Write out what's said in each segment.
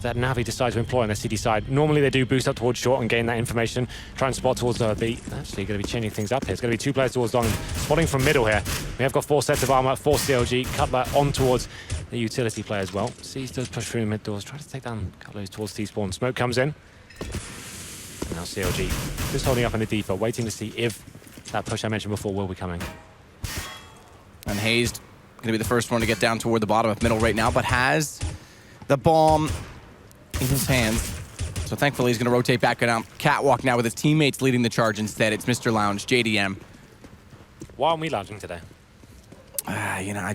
that NaVi decides to employ on the CD side. Normally they do boost up towards short and gain that information, try and spot towards B. Actually going to be changing things up here. It's going to be 2 players towards long, spotting from middle here. We have got 4 sets of armor, 4 CLG, Cutler on towards the utility player as well. C's does push through the mid doors, try to take down Cutler towards T-spawn. Smoke comes in. And now CLG just holding up in the default, waiting to see if that push I mentioned before will be coming. And Hazed going to be the first one to get down toward the bottom of middle right now, but has the bomb in his hands. So thankfully he's going to rotate back down catwalk now with his teammates leading the charge instead. It's Mr. Lounge, JDM. Why aren't we lounging today? You know,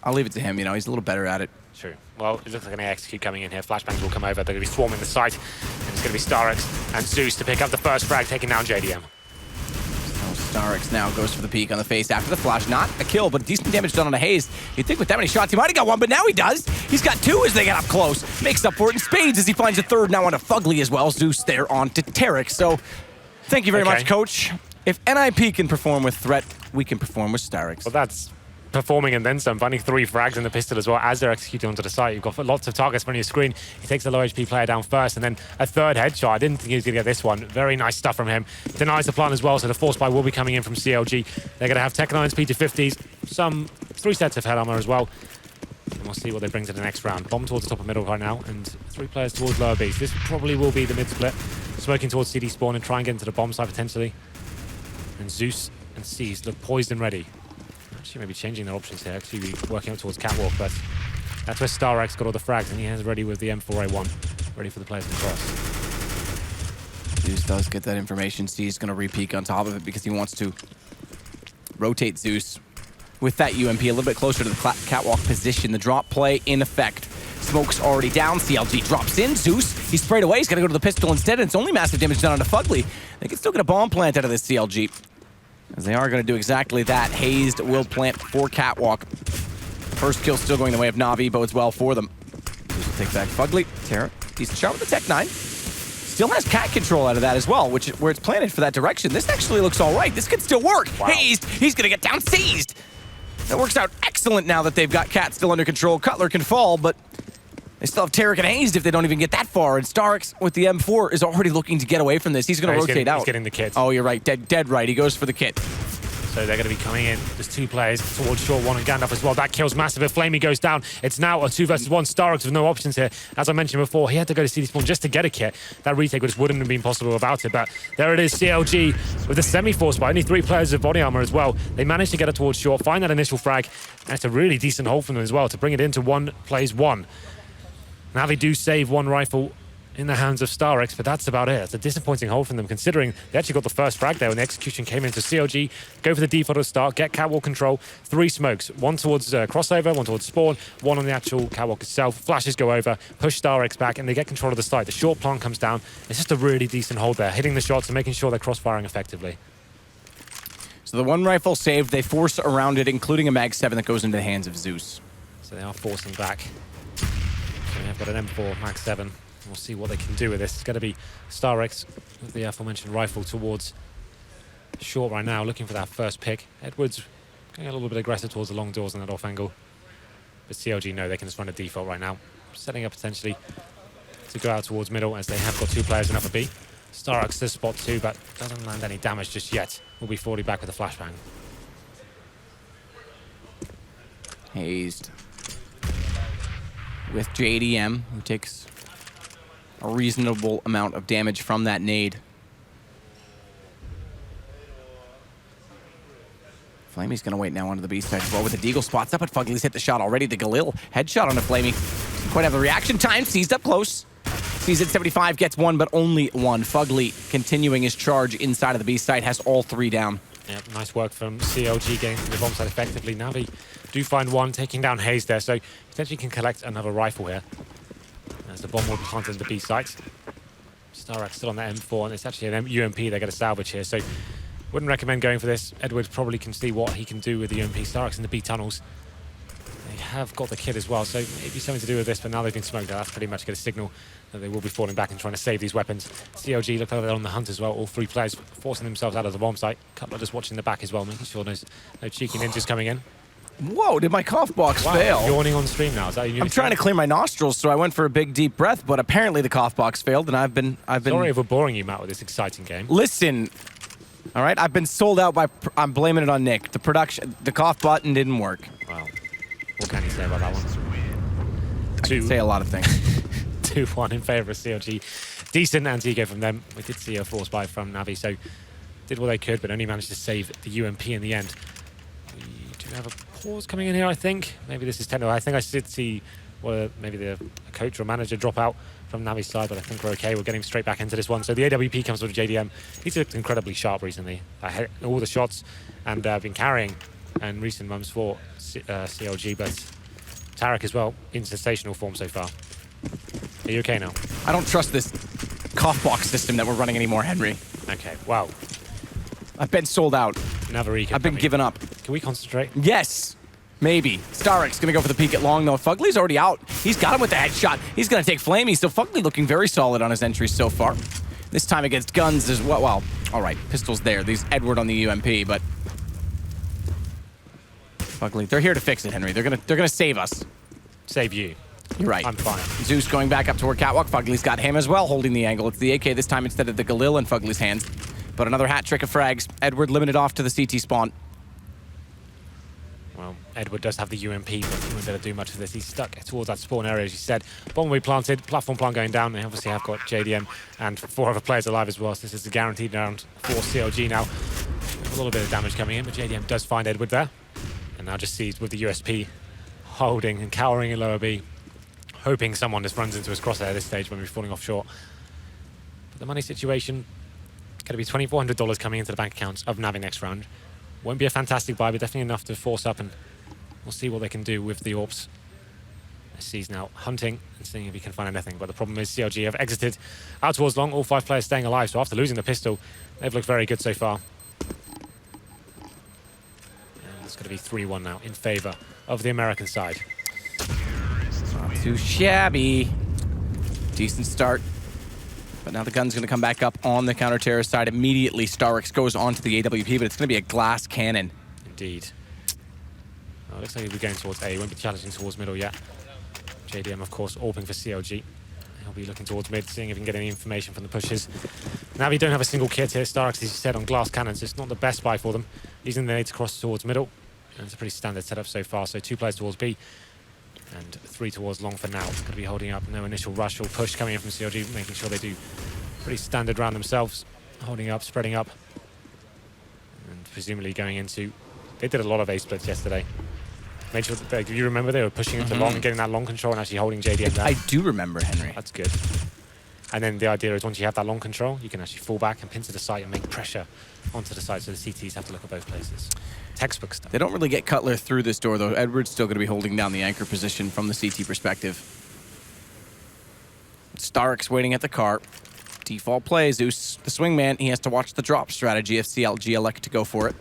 I'll leave it to him. You know, he's a little better at it. True. Well, it looks like an execute coming in here. Flashbangs will come over. They're going to be swarming the site. And it's going to be StarX and Zeus to pick up the first frag, taking down JDM. StarX now goes for the peek on the face after the flash. Not a kill, but decent damage done on a Haze. You'd think with that many shots, he might have got one, but now he does. He's got 2 as they get up close. Makes up for it in spades as he finds a 3rd now on a Fugly as well. Zeus there on to Tarek. So, thank you very much, Coach. If NIP can perform with Threat, we can perform with StarX. Well, that's performing and then some, finding 3 frags in the pistol as well as they're executing onto the site. You've got lots of targets on your screen. He takes the low HP player down first and then a 3rd headshot. I didn't think he was going to get this one. Very nice stuff from him. Denies the plant as well, so the force buy will be coming in from CLG. They're going to have Tech 9s, P250s, some 3 sets of head armor as well. And we'll see what they bring to the next round. Bomb towards the top of middle right now and 3 players towards lower B. So this probably will be the mid split. Smoking towards CD spawn and try and get into the bomb side potentially. And Zeus and C's look poised and ready. Actually, maybe changing their options here. Actually, working up towards catwalk, but that's where StarX got all the frags, and he has ready with the M4A1, ready for the players to cross. Zeus does get that information. C's going to re-peek on top of it because he wants to rotate Zeus with that UMP a little bit closer to the catwalk position. The drop play in effect. Smoke's already down. CLG drops in. Zeus, he's sprayed away. He's got to go to the pistol instead, and it's only massive damage done on a Fugly. They can still get a bomb plant out of this CLG. As they are going to do exactly that. Hazed will plant for catwalk. First kill still going the way of NaVi, bodes well for them. Zeus will take back Fugly. Terra, decent shot with the Tech 9. Still has cat control out of that as well, where it's planted for that direction. This actually looks all right. This could still work. Wow. Hazed, he's going to get down seized. That works out excellent now that they've got Cat still under control. Cutler can fall, but they still have Tarek and Hazed if they don't even get that far. And StarX with the M4 is already looking to get away from this. He's going to rotate out. He's getting the kit. Oh, you're right. Dead right. He goes for the kit. So they're going to be coming in. There's 2 players towards short, 1 and Gandalf as well. That kills massive. If Flamey goes down, it's now a 2 versus 1. StarX with no options here. As I mentioned before, he had to go to CD spawn just to get a kit. That retake just wouldn't have been possible without it. But there it is, CLG with the semi-force by only 3 players of body armor as well. They managed to get it towards short, find that initial frag. And it's a really decent hold from them as well to bring it into 1 plays 1. Now they do save 1 rifle in the hands of StarX, but that's about it. It's a disappointing hold from them, considering they actually got the first frag there when the execution came into CLG. Go for the default at the start, get catwalk control, 3 smokes. 1 towards crossover, 1 towards spawn, 1 on the actual catwalk itself. Flashes go over, push StarX back, and they get control of the site. The short plant comes down. It's just a really decent hold there, hitting the shots and making sure they're cross-firing effectively. So the 1 rifle saved, they force around it, including a Mag 7 that goes into the hands of Zeus. So they are forcing back. So we have got an M4 Mag 7. We'll see what they can do with this. It's going to be StarX with the aforementioned rifle towards short right now, looking for that first pick. Edwards going a little bit aggressive towards the long doors on that off angle. But CLG know they can just run a default right now, setting up potentially to go out towards middle as they have got 2 players in upper B. StarX does spot 2, but doesn't land any damage just yet. Will be 40 back with a flashbang. Hazed with JDM, who takes a reasonable amount of damage from that nade. Flamey's going to wait now onto the B side as well with the Deagle. Spots up, but Fugly's hit the shot already. The Galil headshot on the Flamey. Didn't quite have the reaction time. Seized up close. Sees at 75, gets 1, but only 1. Fugly continuing his charge inside of the B site, has all 3 down. Yeah, nice work from CLG getting to the bomb site effectively. NaVi do find 1, taking down Hazed there, so potentially can collect another rifle here. As the bomb will be planted in the B site. StarX still on that M4, and it's actually an UMP they're going to salvage here, so wouldn't recommend going for this. Edwards probably can see what he can do with the UMP. StarX in the B tunnels. They have got the kit as well, so maybe something to do with this, but now they've been smoked out. That's pretty much going to signal that they will be falling back and trying to save these weapons. CLG look like they're on the hunt as well. All 3 players forcing themselves out of the bomb site. Cutler just watching the back as well, making sure there's no cheeky ninjas coming in. Whoa, did my cough box Wow, fail? yawning on stream now. Is that you? I'm trying to clear my nostrils, so I went for a big, deep breath, but apparently the cough box failed, and I've been... Sorry for boring you, Matt, with this exciting game. Listen, all right? I've been sold out by... I'm blaming it on Nick. The production... The cough button didn't work. Wow. What can you say about that one? I can say a lot of things. 2-1 in favor of CLG. Decent anti-go from them. We did see a force buy from NaVi, so did what they could, but only managed to save the UMP in the end. We do have a pause coming in here, I think. Maybe this is technical. I think I did see maybe a coach or manager drop out from NaVi's side, but I think we're okay. We're getting straight back into this one. So the AWP comes with JDM. He's looked incredibly sharp recently. Hit all the shots and been carrying in recent months for CLG, but Tarek as well in sensational form so far. Are you okay now? I don't trust this cough box system that we're running anymore, Henry. Okay, wow. I've been sold out. NaVi, I've been given up. Can we concentrate? Yes, maybe. Starrick's gonna go for the peek at long, though. Fugly's already out. He's got him with the headshot. He's gonna take Flamey, so Fugly looking very solid on his entries so far. This time against guns as well. Well, all right, pistols there. There's Edward on the UMP, but Fugly, they're here to fix it, Henry. They're gonna save us. Save you. You're right. I'm fine. Zeus going back up toward Catwalk. Fugly's got him as well, holding the angle. It's the AK this time instead of the Galil in Fugly's hands. But another hat trick of frags. Edward limited off to the CT spawn. Well, Edward does have the UMP, but he won't be able to do much of this. He's stuck towards that spawn area, as you said. Bomb will be planted, platform plant going down. They obviously have got JDM and 4 other players alive as well, so this is a guaranteed round for CLG now. A little bit of damage coming in, but JDM does find Edward there. And now just sees with the USP holding and cowering in lower B, hoping someone just runs into his crosshair at this stage when we're falling off short. But the money situation, going to be $2,400 coming into the bank accounts of NaVi next round. Won't be a fantastic buy, but definitely enough to force up, and we'll see what they can do with the AWPs. SC's now hunting and seeing if he can find anything, but the problem is CLG have exited out towards long, all 5 players staying alive, so after losing the pistol, they've looked very good so far. And it's going to be 3-1 now in favor of the American side. Not too shabby. Decent start. But now the gun's going to come back up on the counter-terrorist side immediately. Starrix goes onto the AWP, but it's going to be a glass cannon. Indeed. Oh, looks like he'll be going towards A. He won't be challenging towards middle yet. JDM, of course, AWPing for CLG. He'll be looking towards mid, seeing if he can get any information from the pushes. NaVi don't have a single kit here. Starrix, as you said, on glass cannons. It's not the best buy for them. Using the nade to cross towards middle. And it's a pretty standard setup so far. So 2 players towards B. And 3 towards long for now. It's going to be holding up. No initial rush or push coming in from CLG, making sure they do pretty standard round themselves. Holding up, spreading up. And presumably going into... They did a lot of A splits yesterday. Made sure that you remember they were pushing into long and getting that long control and actually holding JDM down. I do remember, Henry. That's good. And then the idea is once you have that long control, you can actually fall back and pin to the site and make pressure onto the site, so the CTs have to look at both places. Textbook stuff. They don't really get Cutler through this door, though. Edward's still going to be holding down the anchor position from the CT perspective. Starrix waiting at the car. Default play, Zeus, the swingman. He has to watch the drop strategy if CLG elect to go for it.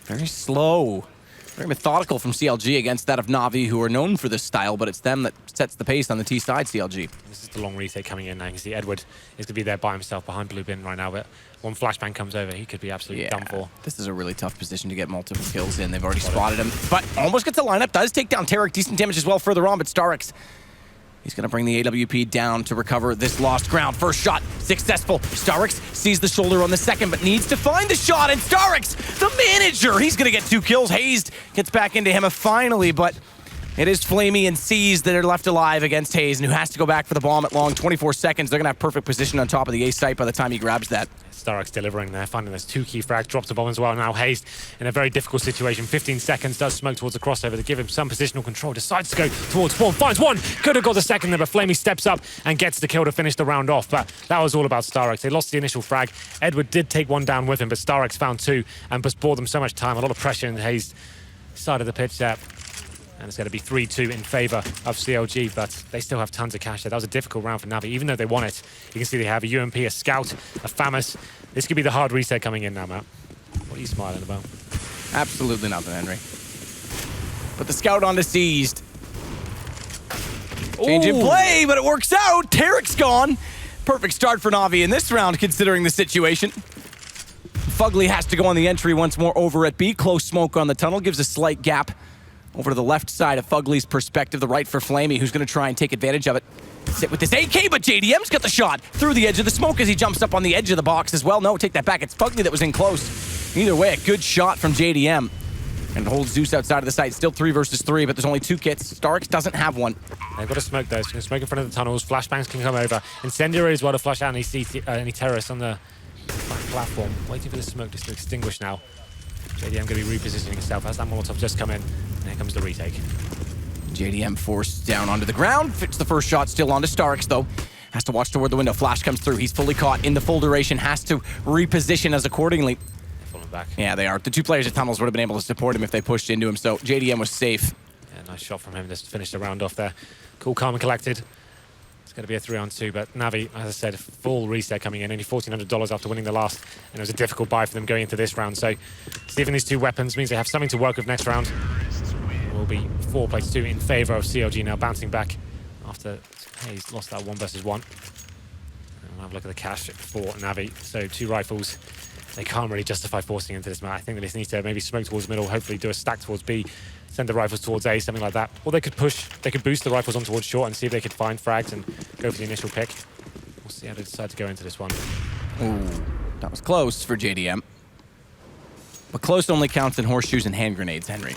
Very slow. Very methodical from CLG against that of NaVi, who are known for this style, but it's them that sets the pace on the T side, CLG. This is the long retake coming in now. You can see Edward is going to be there by himself behind blue bin right now, but one flashbang comes over, he could be absolutely done for. This is a really tough position to get multiple kills in. They've already spotted him, but almost gets the lineup. Does take down Tarek. Decent damage as well further on, but Starrix, he's going to bring the AWP down to recover this lost ground. First shot, successful. Starrix sees the shoulder on the second, but needs to find the shot. And Starrix, the manager, he's going to get 2 kills. Hazed gets back into him finally, but it is Flamey and C's that are left alive against Hayes, and who has to go back for the bomb at long. 24 seconds. They're going to have perfect position on top of the A site by the time he grabs that. Starrix delivering there, finding those 2 key frags, drops the bomb as well. Now Hayes in a very difficult situation. 15 seconds, does smoke towards the crossover to give him some positional control. Decides to go towards spawn, finds one. Could have got the second there, but Flamey steps up and gets the kill to finish the round off. But that was all about Starrix. They lost the initial frag. Edward did take 1 down with him, but Starrix found 2 and just bought them so much time. A lot of pressure in Hayes' side of the pitch there. And it's going to be 3-2 in favor of CLG, but they still have tons of cash there. That was a difficult round for NaVi, even though they won it. You can see they have a UMP, a Scout, a FAMAS. This could be the hard reset coming in now, Matt. What are you smiling about? Absolutely nothing, Henry. But the Scout onto Seized. Change in play, but it works out. Tarek's gone. Perfect start for NaVi in this round, considering the situation. Fugly has to go on the entry once more over at B. Close smoke on the tunnel, gives a slight gap over to the left side of Fugly's perspective. The right for Flamey, who's going to try and take advantage of it. Sit with this AK, but JDM's got the shot through the edge of the smoke as he jumps up on the edge of the box as well. No, take that back. It's Fugly that was in close. Either way, a good shot from JDM. And holds Zeus outside of the site. Still 3 versus 3, but there's only 2 kits. Starks doesn't have one. They've got to smoke though. So going to smoke in front of the tunnels. Flashbangs can come over. Incendiary as well to flush out any terrorists on the platform. Waiting for the smoke just to extinguish now. JDM going to be repositioning himself as that Molotov just come in. And here comes the retake. JDM forced down onto the ground. Fits the first shot still onto Starks though. Has to watch toward the window. Flash comes through. He's fully caught in the full duration. Has to reposition as accordingly. Back. Yeah, they are. The 2 players at tunnels would have been able to support him if they pushed into him, so JDM was safe. Yeah, nice shot from him just to finish the round off there. Cool, calm and collected. It's going to be a 3-on-2, but NaVi, as I said, full reset coming in, only $1,400 after winning the last, and it was a difficult buy for them going into this round, so receiving these 2 weapons means they have something to work with next round. It will be 4 plays 2 in favor of CLG now, bouncing back after he's lost that 1 versus 1. And we'll have a look at the cash for NaVi, so 2 rifles. They can't really justify forcing into this match. I think they just need to maybe smoke towards middle, hopefully do a stack towards B, send the rifles towards A, something like that. Or they could push, they could boost the rifles on towards short and see if they could find frags and go for the initial pick. We'll see how they decide to go into this one. Ooh, that was close for JDM. But close only counts in horseshoes and hand grenades, Henry.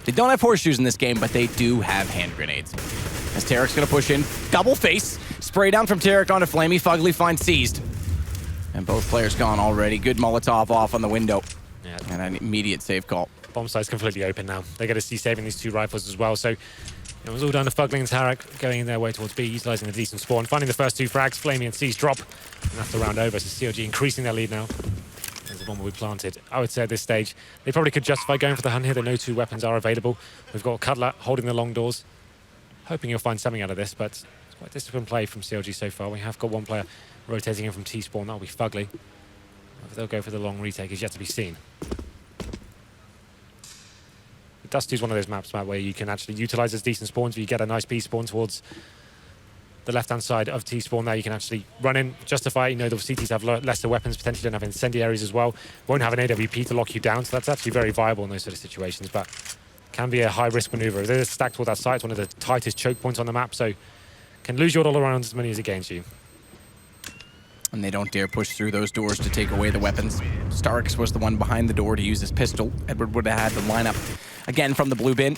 They don't have horseshoes in this game, but they do have hand grenades. As Tarek's gonna push in, double face, spray down from Tarek onto Flamey, Fugly finds seized. And both players gone already. Good Molotov off on the window. Yeah. And an immediate save call. Bomb site's completely open now. They got to see saving these 2 rifles as well. So it was all down to Fugly and Tarek going in their way towards B, utilising the decent spawn. Finding the first 2 frags, Flamey and C's drop. And that's the round over. So CLG increasing their lead now. As the bomb will be planted. I would say at this stage, they probably could justify going for the hunt here. They know 2 weapons are available. We've got Cutler holding the long doors. Hoping you'll find something out of this, but it's quite disciplined play from CLG so far. We have got 1 player rotating in from T-spawn. That'll be Fugly. If they'll go for the long retake is yet to be seen. Dust2 is one of those maps, Matt, where you can actually utilize those decent spawns, where you get a nice B spawn towards the left-hand side of T-spawn there. You can actually run in, justify, you know, the CTs have lesser weapons, potentially don't have incendiaries as well. Won't have an AWP to lock you down, so that's actually very viable in those sort of situations, but can be a high-risk maneuver. If they're stacked toward that site, it's one of the tightest choke points on the map, so can lose you all around as many as it gains you. And they don't dare push through those doors to take away the weapons. Starks was the one behind the door to use his pistol. Edward would have had the lineup again from the blue bin.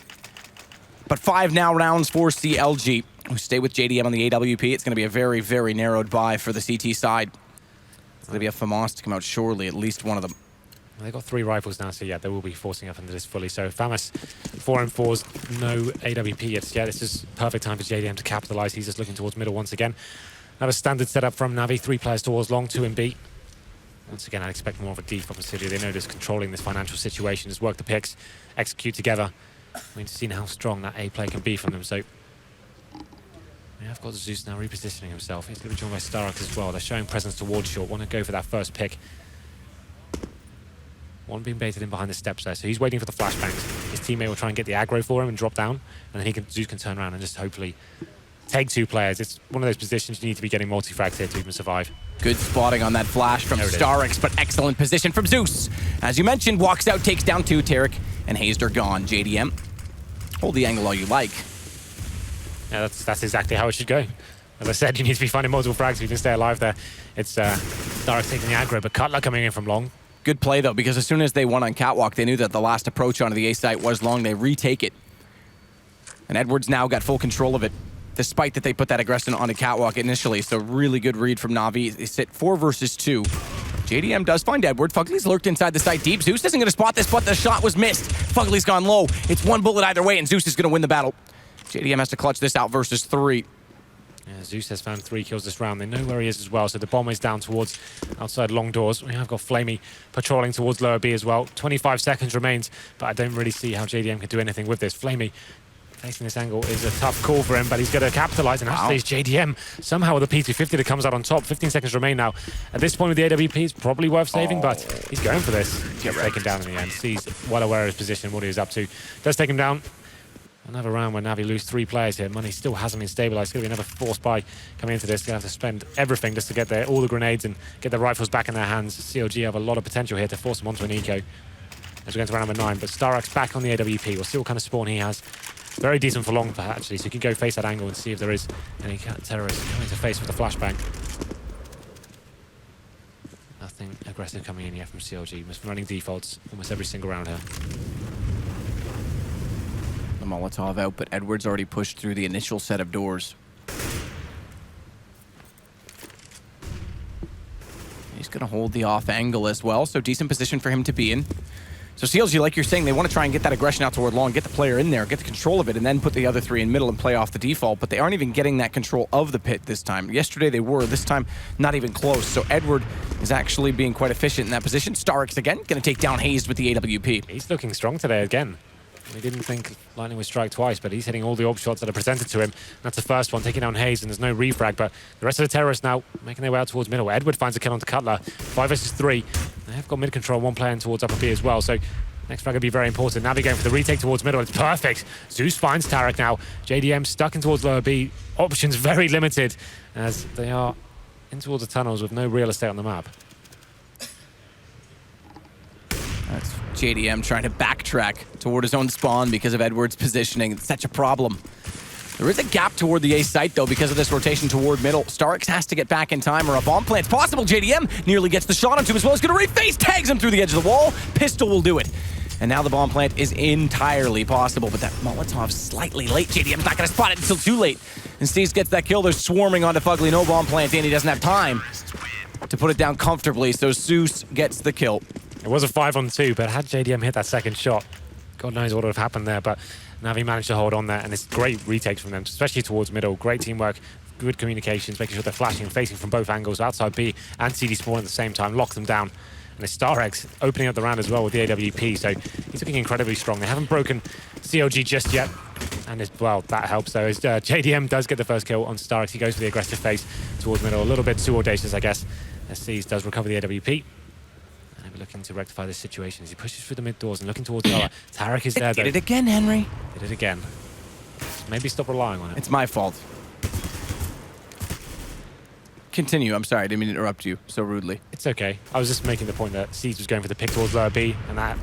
But 5 now rounds for CLG, who stay with JDM on the AWP. It's going to be a very, very narrowed buy for the CT side. It's going to be a FAMAS to come out surely, at least one of them. Well, they've got 3 rifles now, so yeah, they will be forcing up into this fully. So FAMAS, 4-4s, no AWP yet. Yeah, this is perfect time for JDM to capitalize. He's just looking towards middle once again. Have a standard setup from NaVi, 3 players towards long, 2 in B. Once again, I'd expect more of a D from City. They know just controlling this financial situation, just work the picks, execute together. We've seen how strong that A play can be from them, so we have got Zeus now repositioning himself. He's going to be joined by Stark as well. They're showing presence towards short, want to go for that first pick. One being baited in behind the steps there, so he's waiting for the flashbangs. His teammate will try and get the aggro for him and drop down, and then Zeus can turn around and just hopefully take 2 players. It's one of those positions you need to be getting multi-frags here to even survive. Good spotting on that flash from Starix, but excellent position from Zeus. As you mentioned, walks out, takes down 2. Tarek and Hazed are gone. JDM, hold the angle all you like. Yeah, that's exactly how it should go. As I said, you need to be finding multiple frags if you can stay alive there. It's Starix taking the aggro, but Cutler coming in from long. Good play, though, because as soon as they won on Catwalk, they knew that the last approach onto the A site was long. They retake it. And Edwards now got full control of it, despite that they put that aggression on the Catwalk initially. So really good read from NaVi. They sit 4 versus 2. JDM does find Edward. Fugly's lurked inside the site deep. Zeus isn't going to spot this, but the shot was missed. Fugly's gone low. It's 1 bullet either way, and Zeus is going to win the battle. JDM has to clutch this out versus 3. Yeah, Zeus has found 3 kills this round. They know where he is as well, so the bomb is down towards outside long doors. We have got Flamey patrolling towards lower B as well. 25 seconds remains, but I don't really see how JDM can do anything with this. Flamey facing this angle is a tough call for him, but he's going to capitalize, and actually it's JDM somehow with a P250 that comes out on top. 15 seconds remain now. At this point with the AWP, it's probably worth saving, but he's going for this. Gets taken down in the end. He's well aware of his position, what he is up to. Does take him down. Another round where NaVi lose 3 players here. Money still hasn't been stabilized. It's going to be another force buy coming into this. They're going to have to spend everything just to get all the grenades and get the rifles back in their hands. CLG have a lot of potential here to force them onto an eco as we go into round number 9. But Starrock's back on the AWP. We'll see what kind of spawn he has. Very decent for long, actually, so you can go face that angle and see if there is any terrorists coming to face with the flashbang. Nothing aggressive coming in yet from CLG. Just running defaults almost every single round here. The Molotov out, but Edwards already pushed through the initial set of doors. He's going to hold the off angle as well, so decent position for him to be in. So CLG, like you're saying, they want to try and get that aggression out toward long, get the player in there, get the control of it, and then put the other 3 in middle and play off the default, but they aren't even getting that control of the pit this time. Yesterday they were, this time not even close. So Edward is actually being quite efficient in that position. Starrix again, going to take down Hazed with the AWP. He's looking strong today again. We didn't think Lightning would strike twice, but he's hitting all the AWP shots that are presented to him. That's the first one, taking down Hayes, and there's no refrag, but the rest of the terrorists now making their way out towards middle. Edward finds a kill onto Cutler. 5 versus 3. They have got mid control, 1 player in towards upper B as well, so next frag will be very important. NaVi going for the retake towards middle. It's perfect. Zeus finds Tarek now. JDM stuck in towards lower B. Options very limited as they are in towards the tunnels with no real estate on the map. That's JDM trying to backtrack toward his own spawn because of Edwards' positioning. It's such a problem. There is a gap toward the A site, though, because of this rotation toward middle. Starrix has to get back in time, or a bomb plant's possible. JDM nearly gets the shot onto him as well. He's going to reface, tags him through the edge of the wall. Pistol will do it. And now the bomb plant is entirely possible, but that Molotov's slightly late. JDM's not going to spot it until too late. And Steez gets that kill. They're swarming onto Fugly. No bomb plant in. He doesn't have time to put it down comfortably, so Zeus gets the kill. It was a 5-on-2, but had JDM hit that second shot, God knows what would have happened there, but NaVi managed to hold on there, and it's great retakes from them, especially towards middle. Great teamwork, good communications, making sure they're flashing and facing from both angles, outside B and CD spawn at the same time, lock them down. And it's Starrix opening up the round as well with the AWP, so he's looking incredibly strong. They haven't broken CLG just yet, and well, that helps though, as JDM does get the first kill on Starrix. He goes for the aggressive face towards middle, a little bit too audacious, I guess, as Steez does recover the AWP. Looking to rectify this situation as he pushes through the mid doors and looking towards lower. Tarek is there, though. Did it again, Henry. Did it again. Maybe stop relying on it. It's my fault. Continue. I'm sorry. I didn't mean to interrupt you so rudely. It's okay. I was just making the point that Siege was going for the pick towards lower B, and that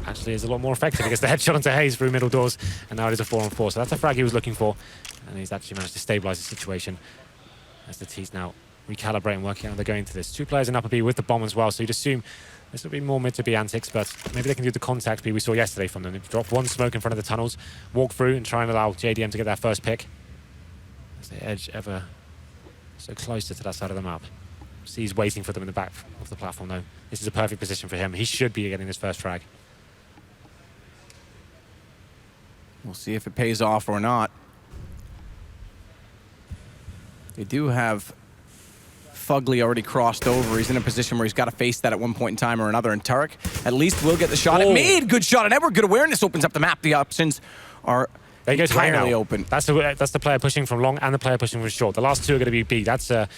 actually is a lot more effective. He gets the headshot onto Hayes through middle doors, and now it is a 4-on-4. So that's a frag he was looking for, and he's actually managed to stabilize the situation as the T's now recalibrating, working out how they're going into this. 2 players in upper B with the bomb as well, so you'd assume this will be more mid to B antics, but maybe they can do the contact B we saw yesterday from them. They drop 1 smoke in front of the tunnels, walk through and try and allow JDM to get that first pick. As they edge ever so closer to that side of the map. He's waiting for them in the back of the platform though. This is a perfect position for him. He should be getting this first frag. We'll see if it pays off or not. They do have Fugly already crossed over. He's in a position where he's got to face that at one point in time or another. And Tarek at least will get the shot at mid. Good shot at Edward. Good awareness opens up the map. The options are entirely open. That's the player pushing from long and the player pushing from short. The last 2 are going to be B. That's a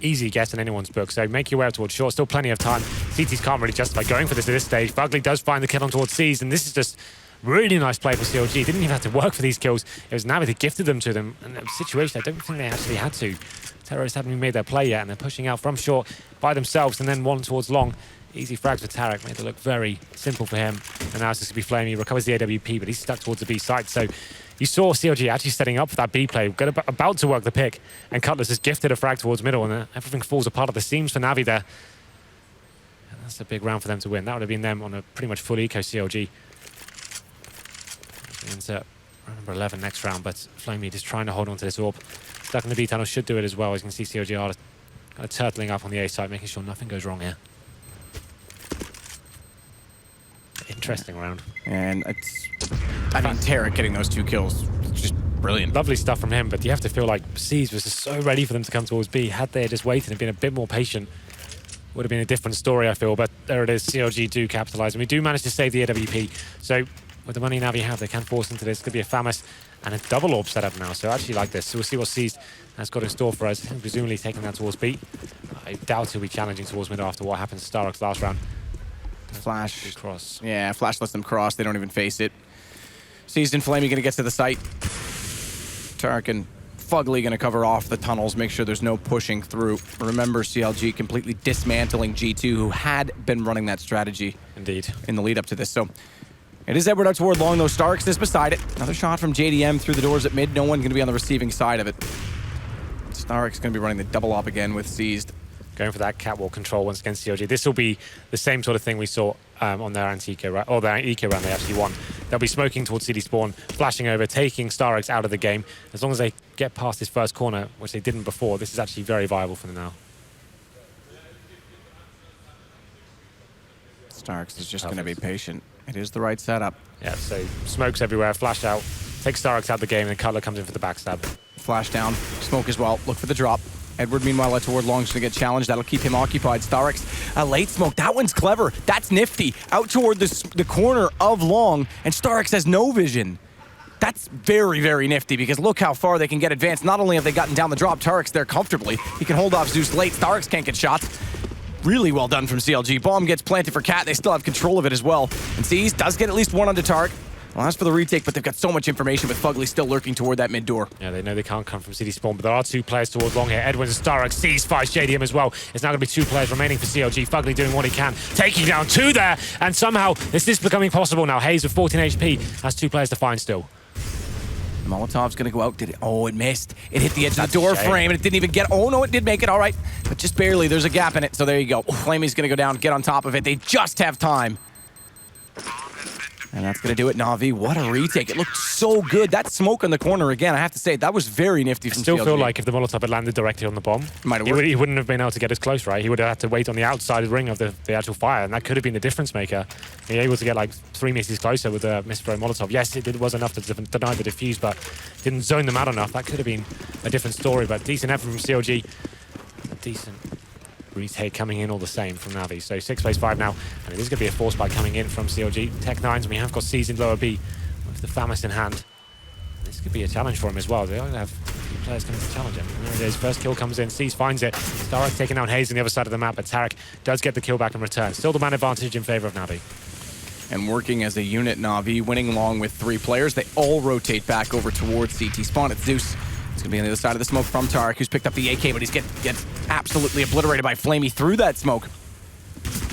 easy guess in anyone's book. So make your way out towards short. Still plenty of time. CTs can't really justify going for this at this stage. Fugly does find the kill on towards C's, and this is just really nice play for CLG. Didn't even have to work for these kills. It was NaVi that gifted them to them. And the situation, I don't think they actually had to. Terrorists haven't even made their play yet, and they're pushing out from short by themselves, and then 1 towards long. Easy frags for Tarek, made it look very simple for him. And now it's just going to be Flamey. He recovers the AWP, but he's stuck towards the B side. So you saw CLG actually setting up for that B play, about to work the pick, and Cutlass has gifted a frag towards middle, and everything falls apart at the seams for NaVi there. And that's a big round for them to win. That would have been them on a pretty much full eco CLG. Insert number 11 next round, but Flamey just trying to hold on to this AWP. Stuck in the B tunnel should do it as well. As you can see, CLG are kind of turtling up on the A side, making sure nothing goes wrong here. Interesting round. And it's, I mean, Tarek getting those 2 kills, just brilliant. Lovely stuff from him, but you have to feel like C's was just so ready for them to come towards B. Had they just waited and been a bit more patient, would have been a different story, I feel. But there it is, CLG do capitalise, and we do manage to save the AWP. So with the money NaVi have, they can force into this. Could be a FAMAS and a double AWP setup now. So I actually like this. So we'll see what C's has got in store for us. Presumably taking that towards B. I doubt he'll be challenging towards mid after what happened to Starrock's last round. Flash. Cross. Yeah, Flash lets them cross. They don't even face it. Seized and Flamey gonna get to the site. Tarek and Fugly gonna cover off the tunnels, make sure there's no pushing through. Remember, CLG completely dismantling G2, who had been running that strategy. Indeed. In the lead up to this. So it is Edward out toward long, though. Starks is beside it. Another shot from JDM through the doors at mid. No one gonna be on the receiving side of it. Starks gonna be running the double op again with Seized. Going for that catwalk control once again, CLG. This will be the same sort of thing we saw on their anti-eco round, or their eco round they actually won. They'll be smoking towards CD spawn, flashing over, taking StarX out of the game. As long as they get past this first corner, which they didn't before, this is actually very viable for them now. StarX is just going to be patient. It is the right setup. Yeah, so smokes everywhere, flash out, take StarX out of the game, and Cutler comes in for the backstab. Flash down, smoke as well. Look for the drop. Edward, meanwhile, out toward Long's gonna get challenged. That'll keep him occupied. Starix, a late smoke. That one's clever. That's nifty. Out toward the corner of Long, and Starix has no vision. That's very, very nifty, because look how far they can get advanced. Not only have they gotten down the drop, Tarek's there comfortably. He can hold off Zeus late. Starix can't get shots. Really well done from CLG. Bomb gets planted for Cat. They still have control of it as well. And Seas does get at least one onto Tarek. Well, that's for the retake, but they've got so much information with Fugly still lurking toward that mid door. Yeah, they know they can't come from city spawn, but there are two players towards long here. Edwin and Stark sees fights JDM as well. It's now going to be two players remaining for CLG. Fugly doing what he can, taking down two there, and somehow this is becoming possible now. Hayes with 14 HP has two players to find still. Molotov's going to go out. Did it? Oh, it missed. It hit the edge of the door frame, and it didn't even get... Oh, no, it did make it. All right. But just barely. There's a gap in it, so there you go. Flamey's going to go down, get on top of it. They just have time. And that's going to do it, NaVi. What a retake. It looked so good. That smoke in the corner again, I have to say, that was very nifty from CLG. I still feel like if the Molotov had landed directly on the bomb, he wouldn't have been able to get as close, right? He would have had to wait on the outside ring of the actual fire, and that could have been the difference maker. He was able to get like 3 meters closer with a misthrown Molotov. Yes, it was enough to deny the defuse, but didn't zone them out enough. That could have been a different story, but decent effort from CLG. A decent retake coming in all the same from NaVi. So 6v5 now, and it is going to be a force spike coming in from CLG. Tech 9s, we have got C's in lower B with the FAMAS in hand. This could be a challenge for him as well. They only have a few players coming to challenge him. There it is. First kill comes in. C's finds it. Starek taking out Hayes on the other side of the map, but Tarek does get the kill back in return. Still the man advantage in favor of NaVi. And working as a unit, NaVi, winning along with 3 players. They all rotate back over towards CT spawn. It's Zeus. It's going to be on the other side of the smoke from Tarek, who's picked up the AK, but he's gets absolutely obliterated by Flamey through that smoke.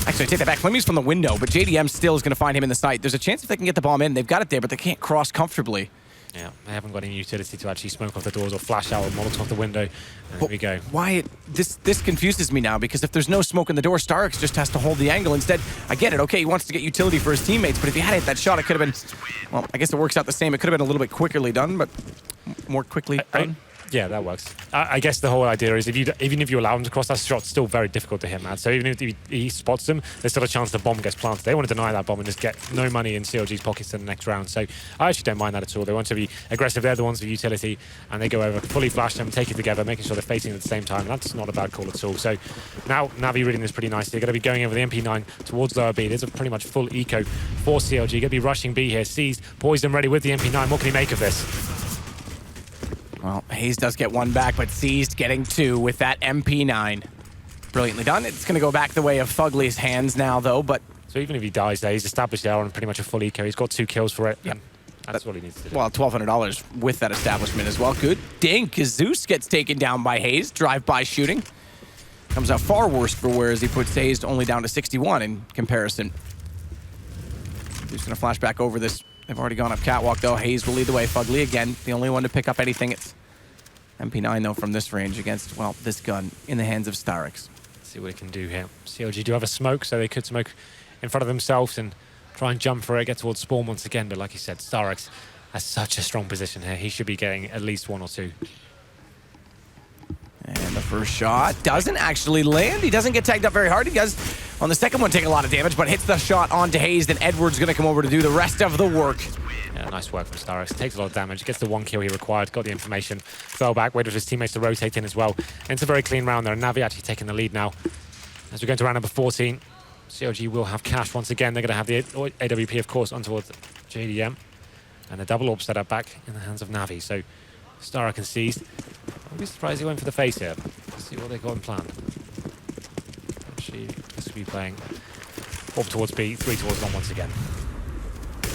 Actually, I take that back. Flamey's from the window, but JDM still is going to find him in the site. There's a chance if they can get the bomb in. They've got it there, but they can't cross comfortably. Yeah, they haven't got any utility to actually smoke off the doors or flash out or Molotov the window. And there we go. Why? This confuses me now, because if there's no smoke in the door, Starks just has to hold the angle. Instead, I get it. Okay, he wants to get utility for his teammates, but if he had hit that shot, it could have been... Well, I guess it works out the same. It could have been a little bit quickly done, but more quickly done. Yeah, that works. I guess the whole idea is even if you allow him to cross, that shot's still very difficult to hit, man. So even if he spots them, there's still a chance the bomb gets planted. They want to deny that bomb and just get no money in CLG's pockets in the next round. So I actually don't mind that at all. They want to be aggressive. They're the ones with utility, and they go over, fully flash them, take it together, making sure they're facing at the same time. That's not a bad call at all. So now NaVi reading this pretty nicely. They're going to be going over the MP9 towards lower B. There's a pretty much full eco for CLG. Going to be rushing B here. Seized, poised and ready with the MP9. What can he make of this? Well, Hayes does get one back, but Seized getting 2 with that MP9. Brilliantly done. It's going to go back the way of Fugly's hands now, though, but... So even if he dies there, he's established there on pretty much a full eco. He's got 2 kills for it. Yep. That's what he needs to do. Well, $1,200 with that establishment as well. Good dink as Zeus gets taken down by Hayes. Drive-by shooting. Comes out far worse for wear as he puts Hayes only down to 61 in comparison. He's going to flash back over this. They've already gone up catwalk, though. Hayes will lead the way. Fugly, again, the only one to pick up anything. It's MP9, though, from this range against, well, this gun in the hands of Starix. See what he can do here. CLG do have a smoke, so they could smoke in front of themselves and try and jump for it, get towards spawn once again. But like you said, Starix has such a strong position here. He should be getting at least 1 or 2. And the first shot doesn't actually land. He doesn't get tagged up very hard. He does, on the second one, take a lot of damage, but hits the shot onto Hayes. Then Edward's going to come over to do the rest of the work. Yeah, nice work from Starix. Takes a lot of damage, gets the 1 kill he required, got the information, fell back, waited for his teammates to rotate in as well. And it's a very clean round there, and NaVi actually taking the lead now. As we go into round number 14, CLG will have cash once again. They're going to have the AWP, of course, on towards JDM. And the double orb set up back in the hands of NaVi. So Starix and Seized. I'll be surprised he went for the face here. Let's see what they got in plan. Actually, this will be playing orb towards B, 3 towards long once again.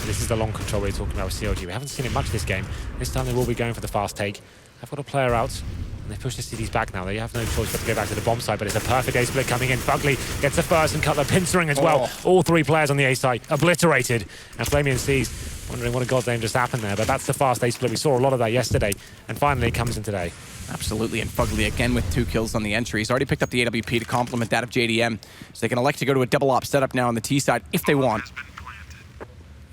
This is the long control we're talking about with CLG. We haven't seen it much this game. This time they will be going for the fast take. I've got a player out, and they push the CDs back now. They have no choice but to go back to the bomb side, but it's a perfect A split coming in. Fugly gets the first, and Cutler pincering as well. All three players on the A side obliterated. And Flamian sees, wondering what a god's name just happened there, but that's the fast A split. We saw a lot of that yesterday, and finally it comes in today. Absolutely, and Fugly again with 2 kills on the entry. He's already picked up the AWP to complement that of JDM, so they can elect to go to a double op setup now on the T side if they want.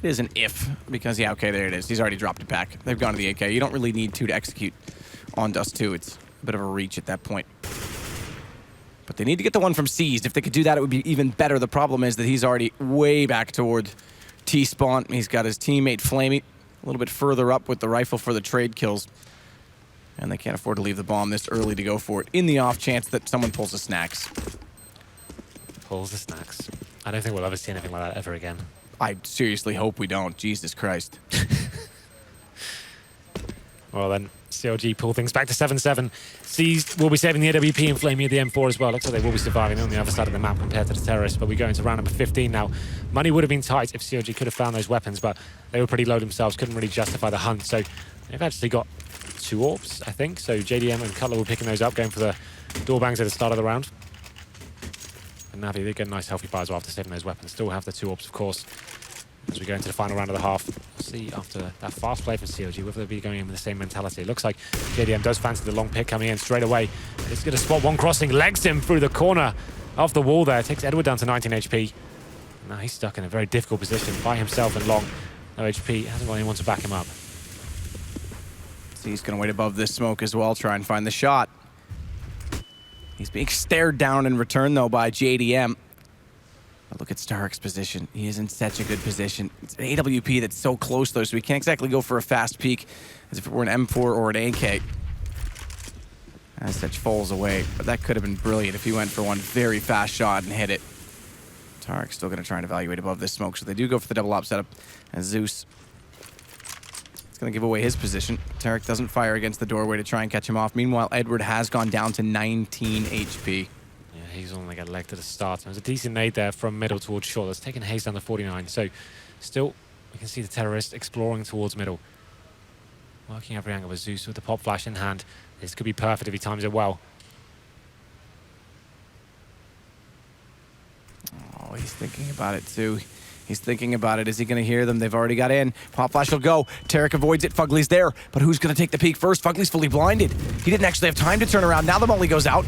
It is an if, because yeah, okay, there it is. He's already dropped it back. They've gone to the AK. You don't really need 2 to execute on Dust2. It's a bit of a reach at that point. But they need to get the one from Seized. If they could do that, it would be even better. The problem is that he's already way back toward T-spawn. He's got his teammate Flamey a little bit further up with the rifle for the trade kills. And they can't afford to leave the bomb this early to go for it in the off chance that someone pulls the snacks. Pulls the snacks. I don't think we'll ever see anything like that ever again. I seriously hope we don't. Jesus Christ. Well then, CLG pull things back to 7-7. Seized will be saving the AWP and Flamey at the M4 as well. Looks like they will be surviving on the other side of the map compared to the terrorists, but we go into round number 15 now. Money would have been tight if CLG could have found those weapons, but they were pretty low themselves, couldn't really justify the hunt. So they've actually got 2 AWPs, I think. So JDM and Cutler were picking those up, going for the door bangs at the start of the round. And NaVi, they get a nice healthy fire as well after saving those weapons. Still have the 2 AWPs, of course, as we go into the final round of the half. We'll see after that fast play from CLG whether they'll be going in with the same mentality. It looks like JDM does fancy the long pick coming in straight away. It's going to spot one crossing, legs him through the corner of the wall there. Takes Edward down to 19 HP. Now he's stuck in a very difficult position by himself and long. No HP, hasn't got anyone to back him up. So he's going to wait above this smoke as well, try and find the shot. He's being stared down in return, though, by JDM. But look at Starrick's position. He is in such a good position. It's an AWP that's so close, though, so we can't exactly go for a fast peek as if it were an M4 or an AK. As such falls away, but that could have been brilliant if he went for one very fast shot and hit it. Tarek's still going to try and evaluate above this smoke, so they do go for the double op setup. And Zeus is going to give away his position. Tarek doesn't fire against the doorway to try and catch him off. Meanwhile, Edward has gone down to 19 HP. He's only got legged at the start. There was a decent nade there from middle towards short. That's taken Hayes down to 49. So still, we can see the terrorist exploring towards middle. Working every angle with Zeus with the pop flash in hand. This could be perfect if he times it well. Oh, he's thinking about it too. He's thinking about it. Is he going to hear them? They've already got in. Pop flash will go. Tarek avoids it. Fugly's there. But who's going to take the peek first? Fugly's fully blinded. He didn't actually have time to turn around. Now the molly goes out.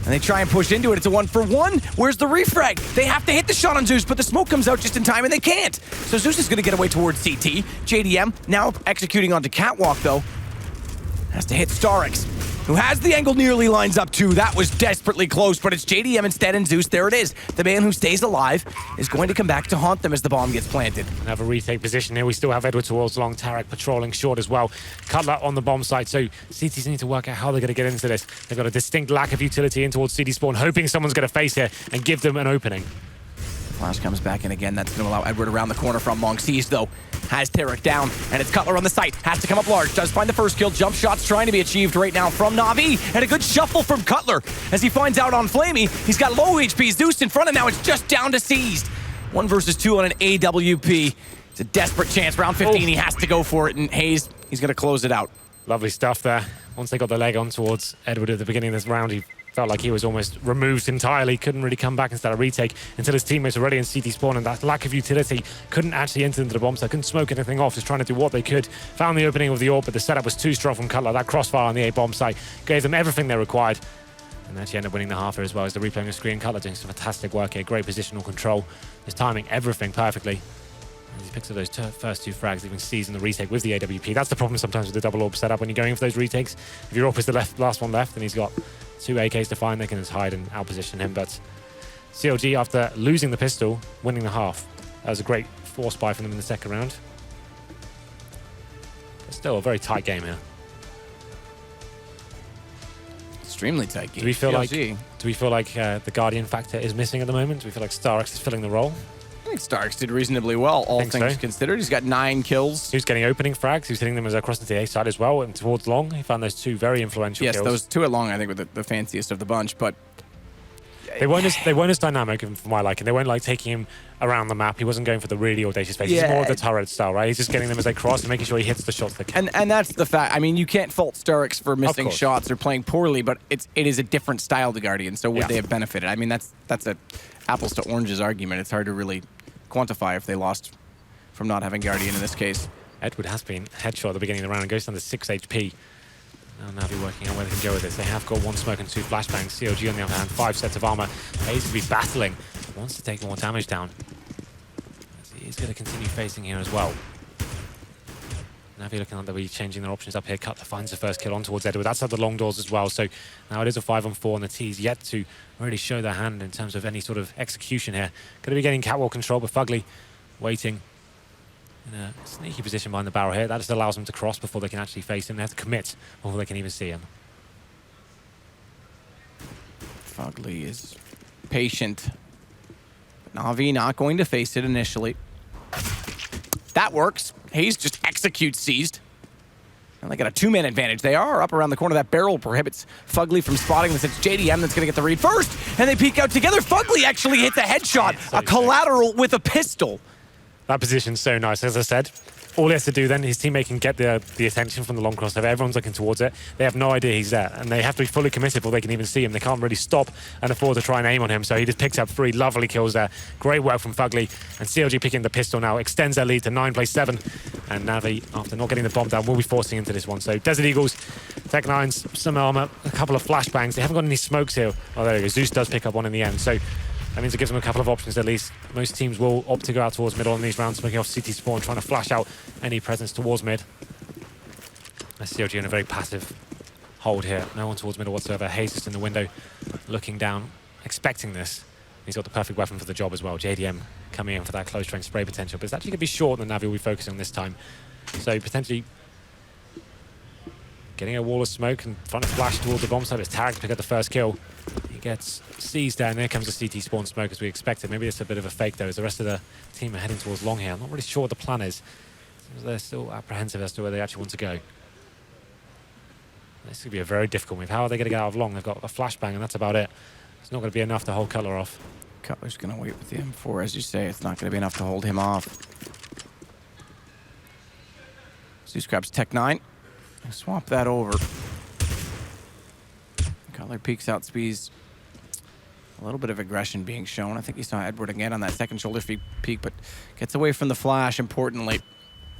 And they try and push into it. It's a 1-for-1. Where's the refrag? They have to hit the shot on Zeus, but the smoke comes out just in time, and they can't. So Zeus is going to get away towards CT. JDM now executing onto Catwalk, though. Has to hit Starrix, who has the angle, nearly lines up too. That was desperately close, but it's JDM instead, and Zeus, there it is. The man who stays alive is going to come back to haunt them as the bomb gets planted. Have a retake position here. We still have Edward towards long. Tarek patrolling short as well. Cutler on the bomb site, so CTs need to work out how they're going to get into this. They've got a distinct lack of utility in towards CD spawn, hoping someone's going to face here and give them an opening. Flash comes back in again. That's going to allow Edward around the corner from long. Seized, though, has Tarek down, and it's Cutler on the site. Has to come up large. Does find the first kill. Jump shots trying to be achieved right now from NaVi, and a good shuffle from Cutler as he finds out on Flamey. He's got low HP. Zeus in front, and now it's just down to Seized. 1 versus 2 on an AWP. It's a desperate chance. Round 15, he has to go for it, and Hayes, he's going to close it out. Lovely stuff there. Once they got the leg on towards Edward at the beginning of this round, he felt like he was almost removed entirely, couldn't really come back instead of retake until his teammates were ready in CT spawn, and that lack of utility couldn't actually enter into the bomb, so couldn't smoke anything off, just trying to do what they could. Found the opening of the AWP, but the setup was too strong from Cutler. That crossfire on the A bomb site gave them everything they required, and they actually ended up winning the half here as well as the replaying the screen. Cutler doing some fantastic work here, great positional control, just timing everything perfectly. And he picks up those first 2 frags, even sees in the retake with the AWP. That's the problem sometimes with the double AWP setup when you're going for those retakes. If your AWP is the last one left, and he's got 2 AKs to find, they can just hide and outposition him. But CLG, after losing the pistol, winning the half. That was a great force buy from them in the second round. But still a very tight game here. Extremely tight game. Do we feel like the Guardian factor is missing at the moment? Do we feel like Starrix is filling the role? I think Starrix did reasonably well, all things considered. He's got 9 kills. He was getting opening frags. He was hitting them as across into the A side as well, and towards long. He found those 2 very influential kills. Yes, those 2 at long, I think, were the fanciest of the bunch, but They weren't as dynamic from my liking. They weren't like taking him around the map. He wasn't going for the really audacious face. He's more of the turret style, right? He's just getting them as they cross and making sure he hits the shots that can. And that's the fact. I mean, you can't fault Starix for missing shots or playing poorly, but it is a different style to Guardian. So would they have benefited? I mean, that's a apples to oranges argument. It's hard to really quantify if they lost from not having Guardian in this case. Edward has been headshot at the beginning of the round and goes down to 6 HP. Now NaVi working on where they can go with this. They have got 1 smoke and 2 flashbangs. CLG on the other hand, 5 sets of armor. Hayes will be battling. Wants to take more damage down. As he is going to continue facing here as well. NaVi looking like they'll be changing their options up here. Cutler finds the first kill on towards Edward. That's at the long doors as well. So now it is a 5-on-4 and the T's yet to really show their hand in terms of any sort of execution here. Going to be getting catwalk control, but Fugly waiting in a sneaky position behind the barrel here. That just allows them to cross before they can actually face him. They have to commit before they can even see him. Fugly is patient. NaVi not going to face it initially. That works. Hayes just executes seized. And they got a 2-man advantage. They are up around the corner. That barrel prohibits Fugly from spotting this. It's JDM that's going to get the read first. And they peek out together. Fugly actually hits a headshot. A collateral with a pistol. That position's so nice. As I said, all he has to do then, his teammate can get the attention from the long crossover. Everyone's looking towards it. They have no idea he's there, and they have to be fully committed before they can even see him. They can't really stop and afford to try and aim on him, so he just picks up 3 lovely kills there. Great work from Fugly, and CLG picking the pistol now extends their lead to 9-7, and NaVi, after not getting the bomb down, will be forcing into this one. So Desert Eagles, Tech 9s, some armor, a couple of flashbangs. They haven't got any smokes here. Oh, there we go. Zeus does pick up one in the end. So that means it gives them a couple of options at least. Most teams will opt to go out towards middle in these rounds, smoking off CT spawn, trying to flash out any presence towards mid. CLG in a very passive hold here. No one towards middle whatsoever. Hayes just in the window, looking down, expecting this. He's got the perfect weapon for the job as well. JDM coming in for that close range spray potential, but it's actually going to be short than NaVi will be focusing on this time. So potentially getting a wall of smoke and trying to flash towards the bomb site. It's Tarek to pick up the first kill. He gets seized there, and there comes the CT spawn smoke as we expected. Maybe it's a bit of a fake though, as the rest of the team are heading towards long here. I'm not really sure what the plan is. They're still apprehensive as to where they actually want to go. This could be a very difficult move. How are they going to get out of long? They've got a flashbang, and that's about it. It's not going to be enough to hold Cutler off. Cutler's going to wait with the M4, as you say. It's not going to be enough to hold him off. Zeus grabs Tech 9. Swap that over. Cutler peeks out Spees. A little bit of aggression being shown. I think he saw Edward again on that second shoulder peek, but gets away from the flash, importantly.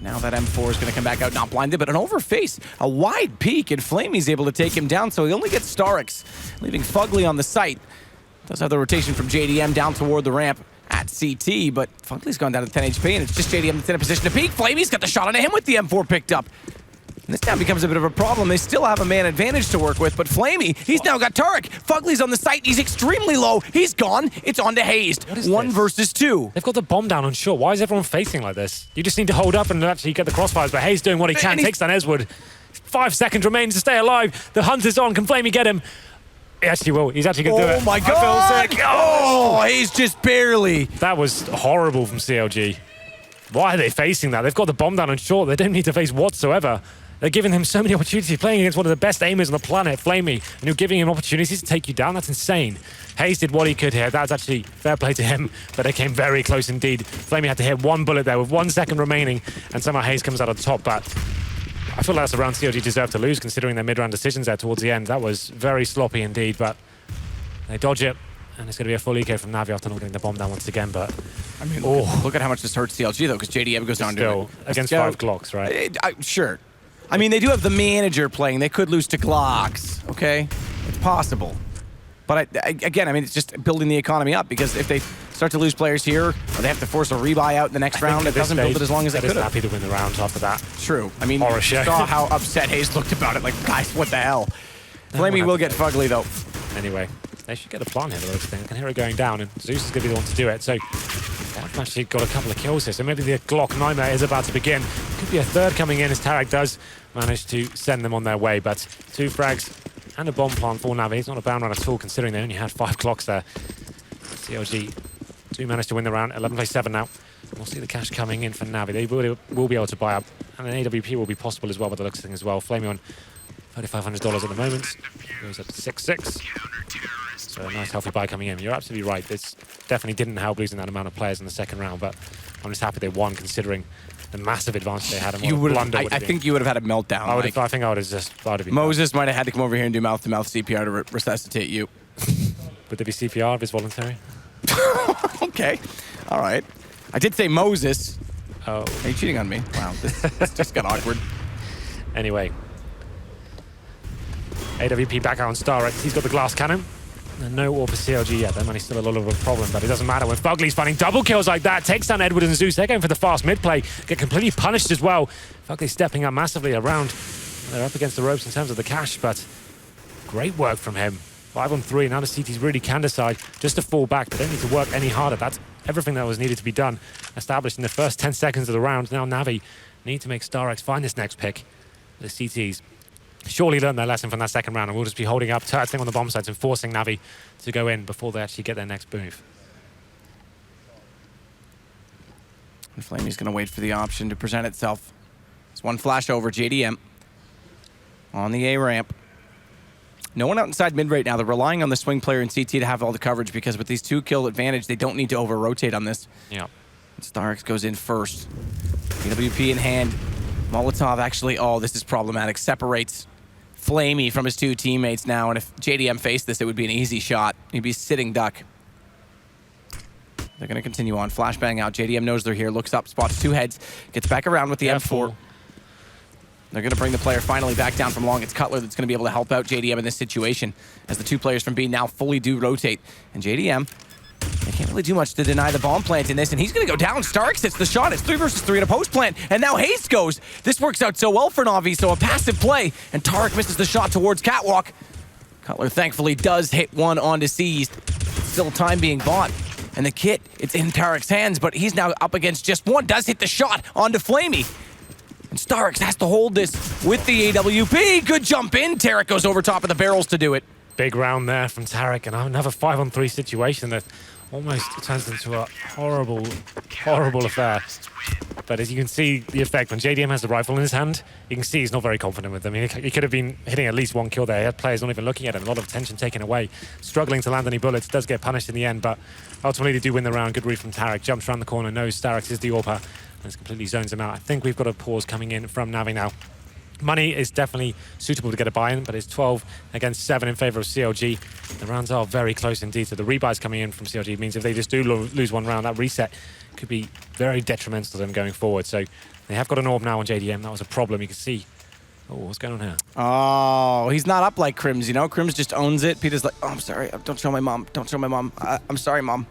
Now that M4 is going to come back out, not blinded, but an overface. A wide peek, and Flamey's able to take him down, so he only gets Starix, leaving Fugly on the site. Does have the rotation from JDM down toward the ramp at CT, but Fugly's gone down to 10 HP, and it's just JDM that's in a position to peek. Flamey's got the shot on him with the M4 picked up. And this now becomes a bit of a problem. They still have a man advantage to work with, but Flamey, he's now got Tarek. Fugly's on the site. He's extremely low. He's gone. It's on to Hayes. 1 versus 2. They've got the bomb down on short. Why is everyone facing like this? You just need to hold up and actually get the crossfires, but Hayes doing what he can. Takes down Eswood. 5 seconds remains to stay alive. The hunt is on. Can Flamey get him? He actually will. He's actually going to do it. Oh my God! Oh, Hayes just barely. That was horrible from CLG. Why are they facing that? They've got the bomb down on short. They don't need to face whatsoever. They're giving him so many opportunities, playing against one of the best aimers on the planet, Flamey, and you're giving him opportunities to take you down. That's insane. Hayes did what he could here. That's actually fair play to him, but they came very close indeed. Flamey had to hit 1 bullet there with 1 second remaining, and somehow Hayes comes out on top, but I feel like that's a round CLG deserved to lose, considering their mid-round decisions there towards the end. That was very sloppy indeed, but they dodge it, and it's going to be a full eco from NaVi after not getting the bomb down once again, but I mean, look at how much this hurts CLG, though, because JDM goes down to it. Against 5 Glocks, right? Sure. I mean, they do have the manager playing. They could lose to Glocks, okay? It's possible. But again, I mean, it's just building the economy up, because if they start to lose players here, or they have to force a rebuy out in the next round, it doesn't build it as long as they could have. Happy to win the round after that. True. I mean, you saw how upset Hayes looked about it. Like, guys, what the hell? Flamey will get Fugly, though. Anyway, they should get a plan here, I think. I can hear it going down, and Zeus is going to be the one to do it. So they've actually got a couple of kills here, so maybe the Glock nightmare is about to begin. Could be a third coming in as Tarek does manage to send them on their way, but 2 frags and a bomb plant for NaVi. It's not a bound run at all, considering they only had 5 clocks there. CLG do manage to win the round, 11-7 now. We'll see the cash coming in for NaVi. They will be able to buy up, and an AWP will be possible as well by the looks of things as well. Flamey on $3,500 at the moment. Goes up to 6-6. So a nice healthy buy coming in. You're absolutely right. This definitely didn't help losing that amount of players in the second round, but I'm just happy they won considering the massive advantage they had. And what a blunder would have I been. think you would have had a meltdown. I think I would have just... Moses might have had to come over here and do mouth-to-mouth CPR to resuscitate you. Would there be CPR if it's voluntary? Okay. All right. I did say Moses. Oh. Are you cheating on me? Wow, this just got awkward. Anyway. AWP back out on StarX. He's got the glass cannon. And no AWP for CLG yet. Their money's still a little bit of a problem, but it doesn't matter when Fugly's finding double kills like that. Takes down Edward and Zeus. They're going for the fast mid play. Get completely punished as well. Fugly stepping up massively around. They're up against the ropes in terms of the cash, but great work from him. 5 on 3. Now the CTs really can decide just to fall back. They don't need to work any harder. That's everything that was needed to be done. Established in the first 10 seconds of the round. Now NaVi need to make StarX find this next pick. The CTs surely learned their lesson from that second round, and we'll just be holding up, turtling on the bomb sites and forcing NaVi to go in before they actually get their next move. And Flamey's going to wait for the option to present itself. It's one flash over JDM on the A ramp. No one out inside mid right now. They're relying on the swing player in CT to have all the coverage because with these 2-kill advantage, they don't need to over-rotate on this. Yeah. StarX goes in first. AWP in hand. Molotov actually, oh, this is problematic. Separates Flamey from his 2 teammates now, and if JDM faced this, it would be an easy shot. He'd be sitting duck. They're going to continue on. Flashbang out. JDM knows they're here. Looks up, spots 2 heads. Gets back around with the M4. They're going to bring the player finally back down from long. It's Cutler that's going to be able to help out JDM in this situation as the 2 players from B now fully do rotate. And JDM, they can't really do much to deny the bomb plant in this, and he's going to go down. StarX hits the shot. It's 3 versus 3 in a post plant, and now Hayes goes. This works out so well for NaVi, so a passive play, and Tarek misses the shot towards Catwalk. Cutler thankfully does hit one onto Seized. Still time being bought, and the kit, it's in Tarek's hands, but he's now up against just one. Does hit the shot onto Flamey. And StarX has to hold this with the AWP. Good jump in. Tarek goes over top of the barrels to do it. Big round there from Tarek, and another 5 on 3 situation that almost turns into a horrible, horrible affair. But as you can see the effect, when JDM has the rifle in his hand, you can see he's not very confident with them. I mean, he could have been hitting at least 1 kill there. He had players not even looking at him, a lot of attention taken away. Struggling to land any bullets, does get punished in the end, but ultimately they do win the round. Good read from Tarek, jumps around the corner, knows StarX is the AWPer, and completely zones him out. I think we've got a pause coming in from NaVi now. Money is definitely suitable to get a buy-in, but it's 12 against 7 in favor of CLG. The rounds are very close indeed, so the rebuys coming in from CLG means if they just do lose one round, that reset could be very detrimental to them going forward. So they have got an AWP now on JDM. That was a problem. You can see, oh, what's going on here? Oh, he's not up like Crims, you know? Crims just owns it. Peter's like, oh, I'm sorry. Don't show my mom. Don't show my mom. I'm sorry, Mom.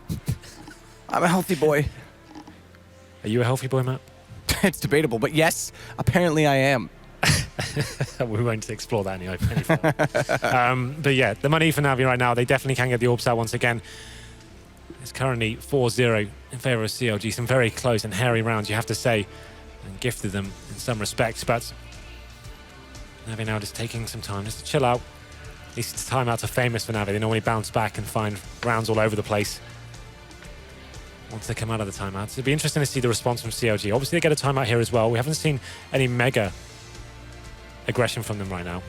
I'm a healthy boy. Are you a healthy boy, Matt? It's debatable, but yes, apparently I am. We won't explore that any further. But yeah, the money for NaVi right now, they definitely can get the AWPs out once again. It's currently 4-0 in favor of CLG. Some very close and hairy rounds, you have to say, and gifted them in some respects. But NaVi now just taking some time just to chill out. These timeouts are famous for NaVi. They normally bounce back and find rounds all over the place once they come out of the timeouts. It'd be interesting to see the response from CLG. Obviously, they get a timeout here as well. We haven't seen any mega aggression from them right now.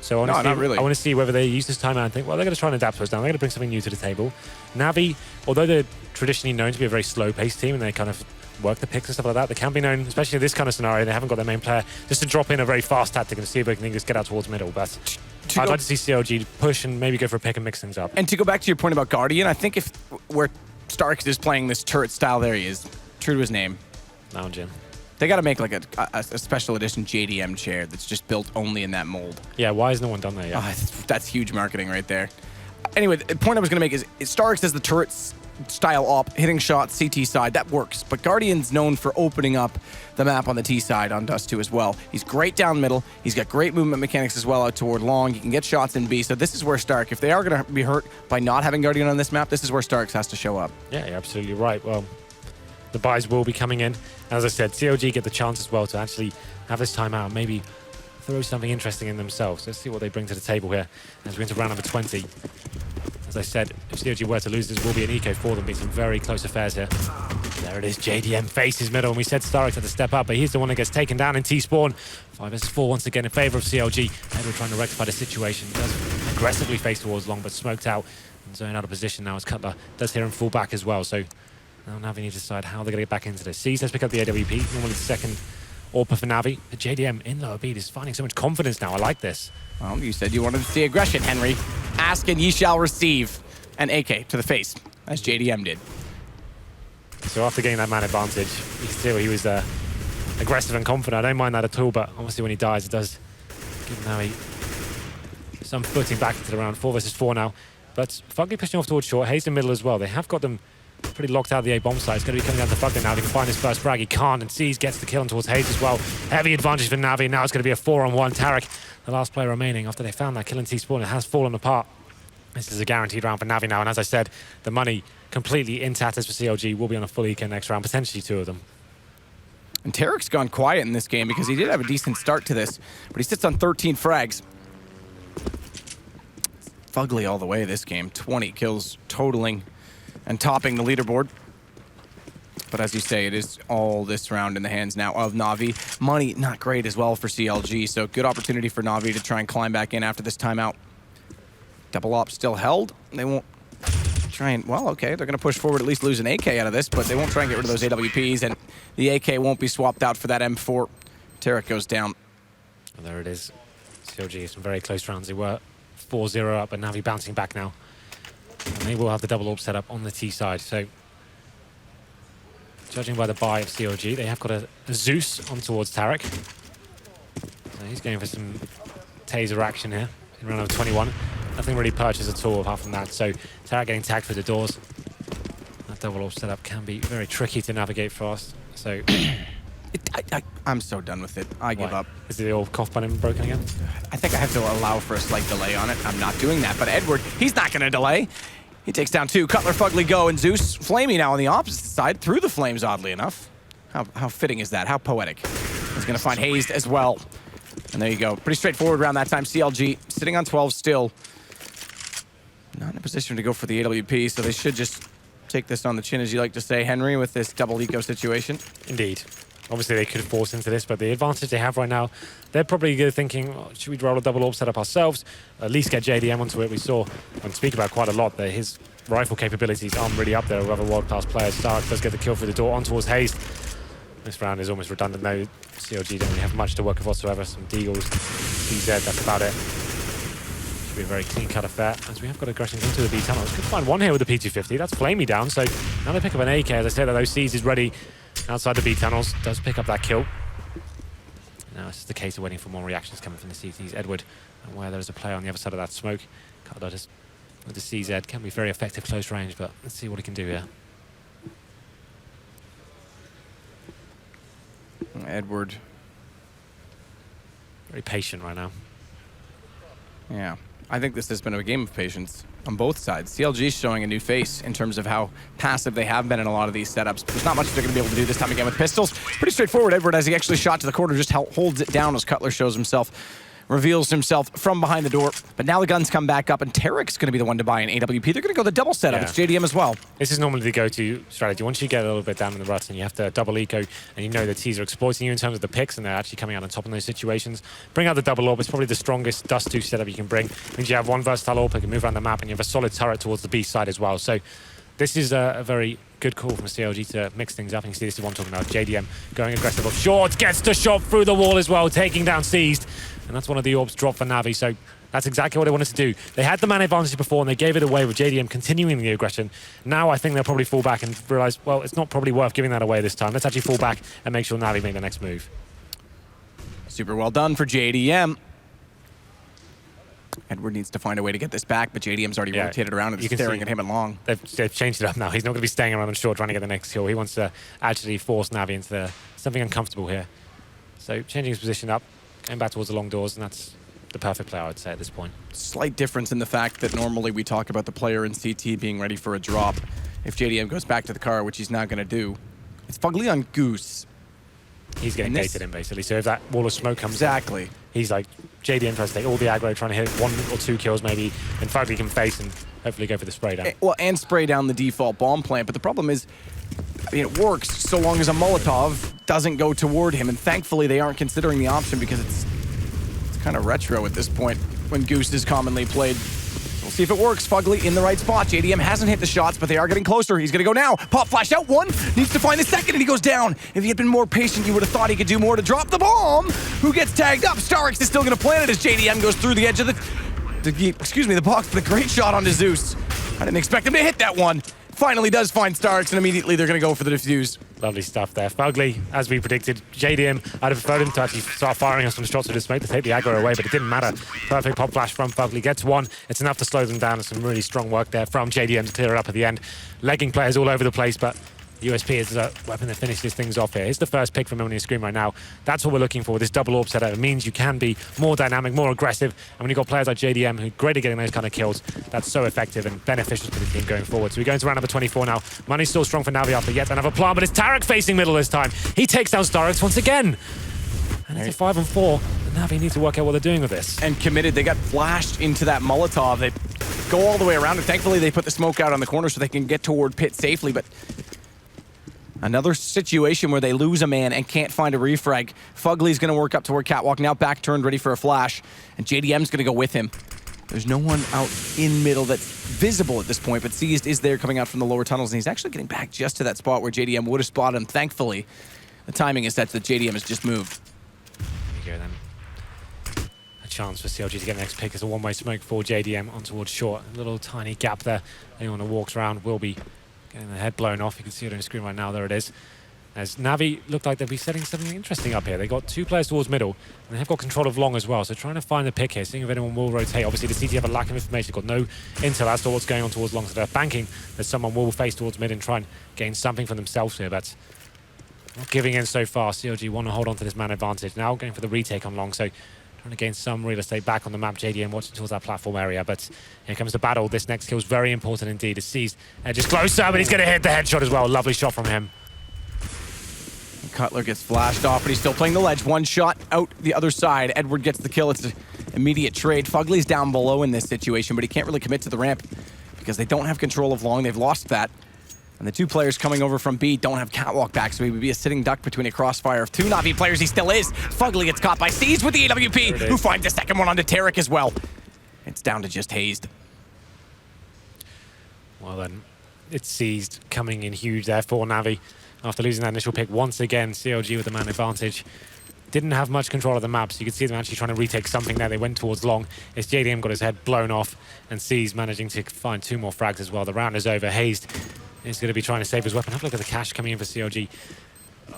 So honestly, no, not really. I want to see whether they use this timeout and think, well, they're going to try and adapt to us now. They're going to bring something new to the table. NaVi, although they're traditionally known to be a very slow-paced team and they kind of work the picks and stuff like that, they can be known, especially in this kind of scenario, they haven't got their main player, just to drop in a very fast tactic and see if they can just get out towards middle. But I'd like to see CLG push and maybe go for a pick and mix things up. And to go back to your point about Guardian, I think if where Starks is playing this turret style, there he is, true to his name. Lounge in. They got to make like a special edition JDM chair that's just built only in that mold. Yeah, why has no one done that yet? Oh, that's huge marketing right there. Anyway, the point I was going to make is Starks has the turret style op, hitting shots, CT side, that works. But Guardian's known for opening up the map on the T side on Dust2 as well. He's great down middle. He's got great movement mechanics as well out toward long. He can get shots in B. So this is where Stark, if they are going to be hurt by not having Guardian on this map, this is where Starks has to show up. Yeah, you're absolutely right. Well, the buys will be coming in. As I said, CLG get the chance as well to actually have this time out and maybe throw something interesting in themselves. Let's see what they bring to the table here as we enter round number 20. As I said, if CLG were to lose, this will be an eco for them. Be some very close affairs here. There it is. JDM faces middle, and we said Starks had to step up, but he's the one that gets taken down in T-spawn. 5 versus 4 once again in favor of CLG. Edward trying to rectify the situation. Does aggressively face towards long, but smoked out and zoned out of position now as Cutler does hear him fall back as well. So now NaVi need to decide how they're going to get back into this. Sees, let's pick up the AWP, normally the second AWP for NaVi. But JDM in lower B is finding so much confidence now. I like this. Well, you said you wanted to see aggression, Henry. Ask and ye shall receive. An AK to the face, as JDM did. So after getting that man advantage, you can see he was aggressive and confident. I don't mind that at all, but obviously when he dies, it does give NaVi some footing back into the round. 4 versus 4 now. But Fugly pushing off towards short. Hayes in the middle as well. They have got them pretty locked out of the A bomb site. It's going to be coming down to Fugly now. If he can find his first frag, he can't. And Sees gets the kill on towards Hayes as well. Heavy advantage for NaVi. Now it's going to be a 4-on-1. Tarek, the last player remaining after they found that kill in T-spawn, it has fallen apart. This is a guaranteed round for NaVi now. And as I said, the money completely in tatters for CLG will be on a full eco next round, potentially 2 of them. And Tarek's gone quiet in this game because he did have a decent start to this, but he sits on 13 frags. Fugly all the way this game. 20 kills totaling and topping the leaderboard. But as you say, it is all this round in the hands now of NaVi. Money not great as well for CLG, so good opportunity for NaVi to try and climb back in after this timeout. Double op still held. They won't try and, well, okay, they're going to push forward, at least lose an AK out of this, but they won't try and get rid of those AWPs, and the AK won't be swapped out for that M4. Tarek goes down. Well, there it is. CLG, some very close rounds. They were 4-0 up, but NaVi bouncing back now. And they will have the double AWP set up on the T side, so judging by the buy of CLG, they have got a Zeus on towards Tarek. So he's going for some taser action here in round number 21. Nothing really purchased at all apart from that. So Tarek getting tagged for the doors. That double AWP setup can be very tricky to navigate fast. So I'm so done with it. I give up. Is the old cough button broken again? I think I have to allow for a slight delay on it. I'm not doing that, but Edward, he's not going to delay. He takes down 2. Cutler, Fugly go, and Zeus Flamey now on the opposite side, through the flames, oddly enough. How fitting is that? How poetic. He's going to find Hazed as well. And there you go. Pretty straightforward round that time. CLG sitting on 12 still. Not in a position to go for the AWP, so they should just take this on the chin, as you like to say, Henry, with this double eco situation. Indeed. Obviously, they could have forced into this, but the advantage they have right now, they're probably thinking, oh, should we roll a double AWP setup ourselves? At least get JDM onto it. We saw and speak about quite a lot that his rifle capabilities aren't really up there with other world-class players. Stark does get the kill through the door on towards Hayes. This round is almost redundant though. CLG don't really have much to work with whatsoever. Some Deagles, DZ, that's about it. Should be a very clean-cut affair, as we have got aggression into the B tunnels. Could find one here with the P250. That's Flamey down, so now they pick up an AK. As I said, those C's is ready outside the B tunnels. Does pick up that kill. Now it's just the case of waiting for more reactions coming from the CTs. Edward, and where there's a player on the other side of that smoke. Cutler just with the CZ can be very effective close range, but let's see what he can do here. Edward. Very patient right now. Yeah. I think this has been a game of patience on both sides. CLG is showing a new face in terms of how passive they have been in a lot of these setups. There's not much they're going to be able to do this time again with pistols. Pretty straightforward. Edward, as he actually shot to the corner, just holds it down as Cutler shows himself, reveals himself from behind the door. But now the guns come back up, and Tarek's going to be the one to buy an AWP. They're going to go the double setup. Yeah. It's JDM as well. This is normally the go-to strategy. Once you get a little bit down in the ruts and you have to double eco, and you know the T's are exploiting you in terms of the picks, and they're actually coming out on top in those situations, bring out the double AWP. It's probably the strongest Dust2 setup you can bring. It means you have one versatile AWP that can move around the map, and you have a solid turret towards the B side as well. So this is a very good call from CLG to mix things up. And you can see this is what I'm talking about. JDM going aggressive up short, gets the shot through the wall as well, taking down Seized. And that's one of the AWPs dropped for NaVi. So that's exactly what they wanted to do. They had the man advantage before, and they gave it away with JDM continuing the aggression. Now I think they'll probably fall back and realize, well, it's not probably worth giving that away this time. Let's actually fall back and make sure NaVi make the next move. Super well done for JDM. Edward needs to find a way to get this back, but JDM's already rotated around and is staring at him at long. They've changed it up now. He's not going to be staying around on short trying to get the next kill. He wants to actually force NaVi into something uncomfortable here. So changing his position up, going back towards the long doors, and that's the perfect play, I would say, at this point. Slight difference in the fact that normally we talk about the player in CT being ready for a drop. If JDM goes back to the car, which he's not going to do, it's Fugly on Goose. He's getting gated in, basically. So if that wall of smoke comes Exactly. he's like, JDM tries to take all the aggro, trying to hit 1 or 2 kills maybe, and Fugly can face and hopefully go for the spray down. Well, and spray down the default bomb plant, but the problem is, I mean, it works so long as a Molotov doesn't go toward him, and thankfully they aren't considering the option because it's kind of retro at this point when Goose is commonly played. We'll see if it works. Fugly in the right spot. JDM hasn't hit the shots, but they are getting closer. He's going to go now. Pop flash out one. Needs to find the second, and he goes down. If he had been more patient, you would have thought he could do more to drop the bomb. Who gets tagged up? Starix is still going to plant it as JDM goes through the edge of the box, but a great shot onto Zeus. I didn't expect him to hit that one. Finally does find Starix, and immediately they're going to go for the defuse. Lovely stuff there. Fugly, as we predicted, JDM, I'd have preferred him to actually start firing us some shots with his smoke to take the aggro away, but it didn't matter. Perfect pop flash from Fugly. Gets one. It's enough to slow them down, and some really strong work there from JDM to clear it up at the end. Legging players all over the place, but USP is a weapon that finishes things off here. Here's the first pick from him on your screen right now. That's what we're looking for, this double orb setup. It means you can be more dynamic, more aggressive, and when you've got players like JDM who are great at getting those kind of kills, that's so effective and beneficial to the team going forward. So we're going to round number 24 now. Money's still strong for NaVi after yet another plant, but it's Tarek facing middle this time. He takes down Starix once again. And it's a 5-on-4. NaVi need to work out what they're doing with this. And committed. They got flashed into that Molotov. They go all the way around, and thankfully they put the smoke out on the corner so they can get toward pit safely, but another situation where they lose a man and can't find a refrag. Fugly's going to work up toward Catwalk, now back turned, ready for a flash, and JDM's going to go with him. There's no one out in middle that's visible at this point, but Seized is there coming out from the lower tunnels, and he's actually getting back just to that spot where JDM would have spotted him. Thankfully, the timing is such that JDM has just moved. There you go then. A chance for CLG to get the next pick as a one-way smoke for JDM on towards short. A little tiny gap there. Anyone who walks around will be getting the head blown off. You can see it on the screen right now. There it is. As NaVi look like they'll be setting something interesting up here. They got two players towards middle, and they've got control of long as well. So trying to find the pick here, seeing if anyone will rotate. Obviously, the CT have a lack of information. They've got no intel as to what's going on towards long. So they're banking that someone will face towards mid and try and gain something for themselves here. But not giving in so far. CLG want to hold on to this man advantage. Now going for the retake on long. So trying to gain some real estate back on the map. JDM watching towards that platform area, but here comes the battle. This next kill is very important indeed. It's Seized just closer, but he's going to hit the headshot as well. Lovely shot from him. Cutler gets flashed off, but he's still playing the ledge. One shot out the other side. Edward gets the kill. It's an immediate trade. Fugly's down below in this situation, but he can't really commit to the ramp because they don't have control of long. They've lost that. And the two players coming over from B don't have catwalk back, so he would be a sitting duck between a crossfire of two NaVi players. He still is. Fugly gets caught by Seized with the AWP, who finds the second one onto Tarek as well. It's down to just Hazed. Well then, it's Seized coming in huge there for NaVi. After losing that initial pick, once again, CLG with the man advantage. Didn't have much control of the map, so you could see them actually trying to retake something there. They went towards long. It's JDM got his head blown off, and Seized managing to find two more frags as well. The round is over. Hazed is going to be trying to save his weapon. Have a look at the cash coming in for CLG.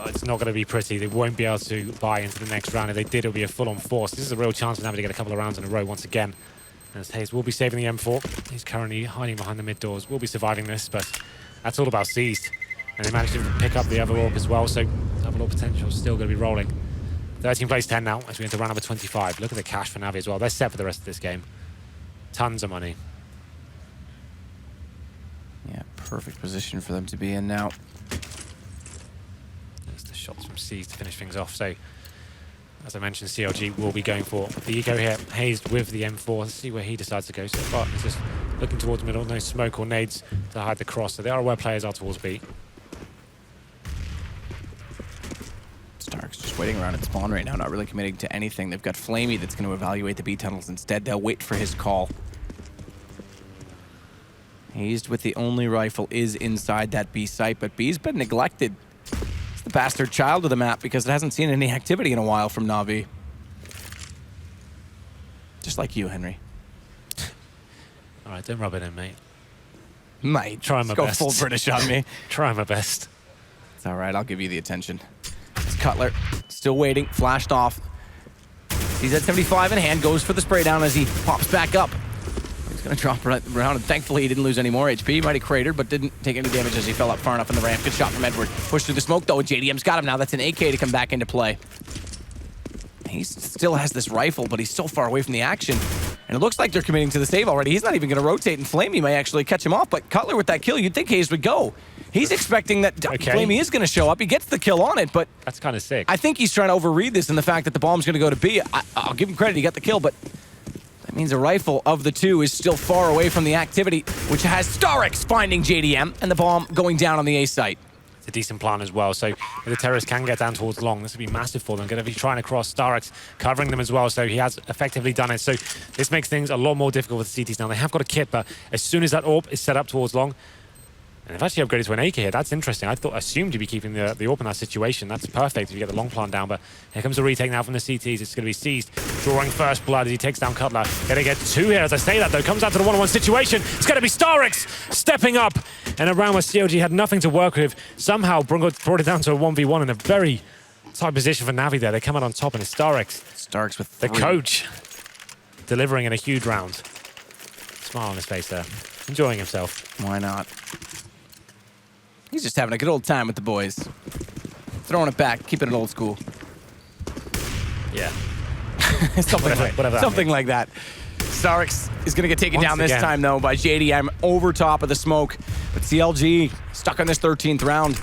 It's not going to be pretty. They won't be able to buy into the next round. If they did, it'll be a full-on force. This is a real chance for NaVi to get a couple of rounds in a row once again. As Hazed will be saving the M4. He's currently hiding behind the mid doors. Will be surviving this, but that's all about Seized. And they managed to pick up the other orb as well, so double orb potential is still going to be rolling. 13 plays 10 now as we enter round number 25. Look at the cash for NaVi as well. They're set for the rest of this game. Tons of money. Yeah, perfect position for them to be in now. There's the shots from Seized to finish things off. So, as I mentioned, CLG will be going for the eco here. Hazed with the M4. Let's see where he decides to go. So far, he's just looking towards middle. No smoke or nades to hide the cross. So they are aware players are towards B. Stark's just waiting around at spawn right now, not really committing to anything. They've got Flamey that's going to evaluate the B tunnels instead. They'll wait for his call. Hazed with the only rifle is inside that B site, but B's been neglected. It's the bastard child of the map because it hasn't seen any activity in a while from NaVi. Just like you, Henry. All right, don't rub it in, mate. Mate, try my best. Go full British on me. Try my best. It's all right, I'll give you the attention. It's Cutler, still waiting, flashed off. He's at 75 in hand, goes for the spray down as he pops back up. He's gonna drop right around, and thankfully he didn't lose any more HP. Might have cratered, but didn't take any damage as he fell up far enough in the ramp. Good shot from Edward. Pushed through the smoke though, and JDM's got him now. That's an AK to come back into play. He still has this rifle, but he's so far away from the action. And it looks like they're committing to the save already. He's not even going to rotate, and Flamey may actually catch him off. But Cutler with that kill, you'd think Hayes would go. He's expecting that Flamey is going to show up. He gets the kill on it, but that's kind of sick. I think he's trying to overread this in the fact that the bomb's going to go to B. I'll give him credit, he got the kill, but that means a rifle of the two is still far away from the activity, which has Starix finding JDM and the bomb going down on the A site. a decent plan as well. So if the terrorists can get down towards long, this would be massive for them. Going to be trying to cross. Starix covering them as well, so he has effectively done it. So this makes things a lot more difficult for the CTs now. They have got a kit, but as soon as that AWP is set up towards long, and they've actually upgraded to an AK here. That's interesting. I assumed you'd be keeping the AWP in that situation. That's perfect if you get the long plan down, but here comes a retake now from the CTs. It's going to be seized, drawing first blood as he takes down Cutler. Going to get two here as I say that, though. Comes out to the one-on-one situation. It's going to be Starix stepping up, and around where CLG had nothing to work with, somehow brought it down to a 1v1 in a very tight position for NaVi there. They come out on top, and it's Starix. Starix with three. The coach delivering in a huge round. Smile on his face there. Enjoying himself. Why not? He's just having a good old time with the boys. Throwing it back, keeping it old school. Yeah. something like that. Starix is going to get taken down this time, though, by JDM over top of the smoke. But CLG stuck on this 13th round.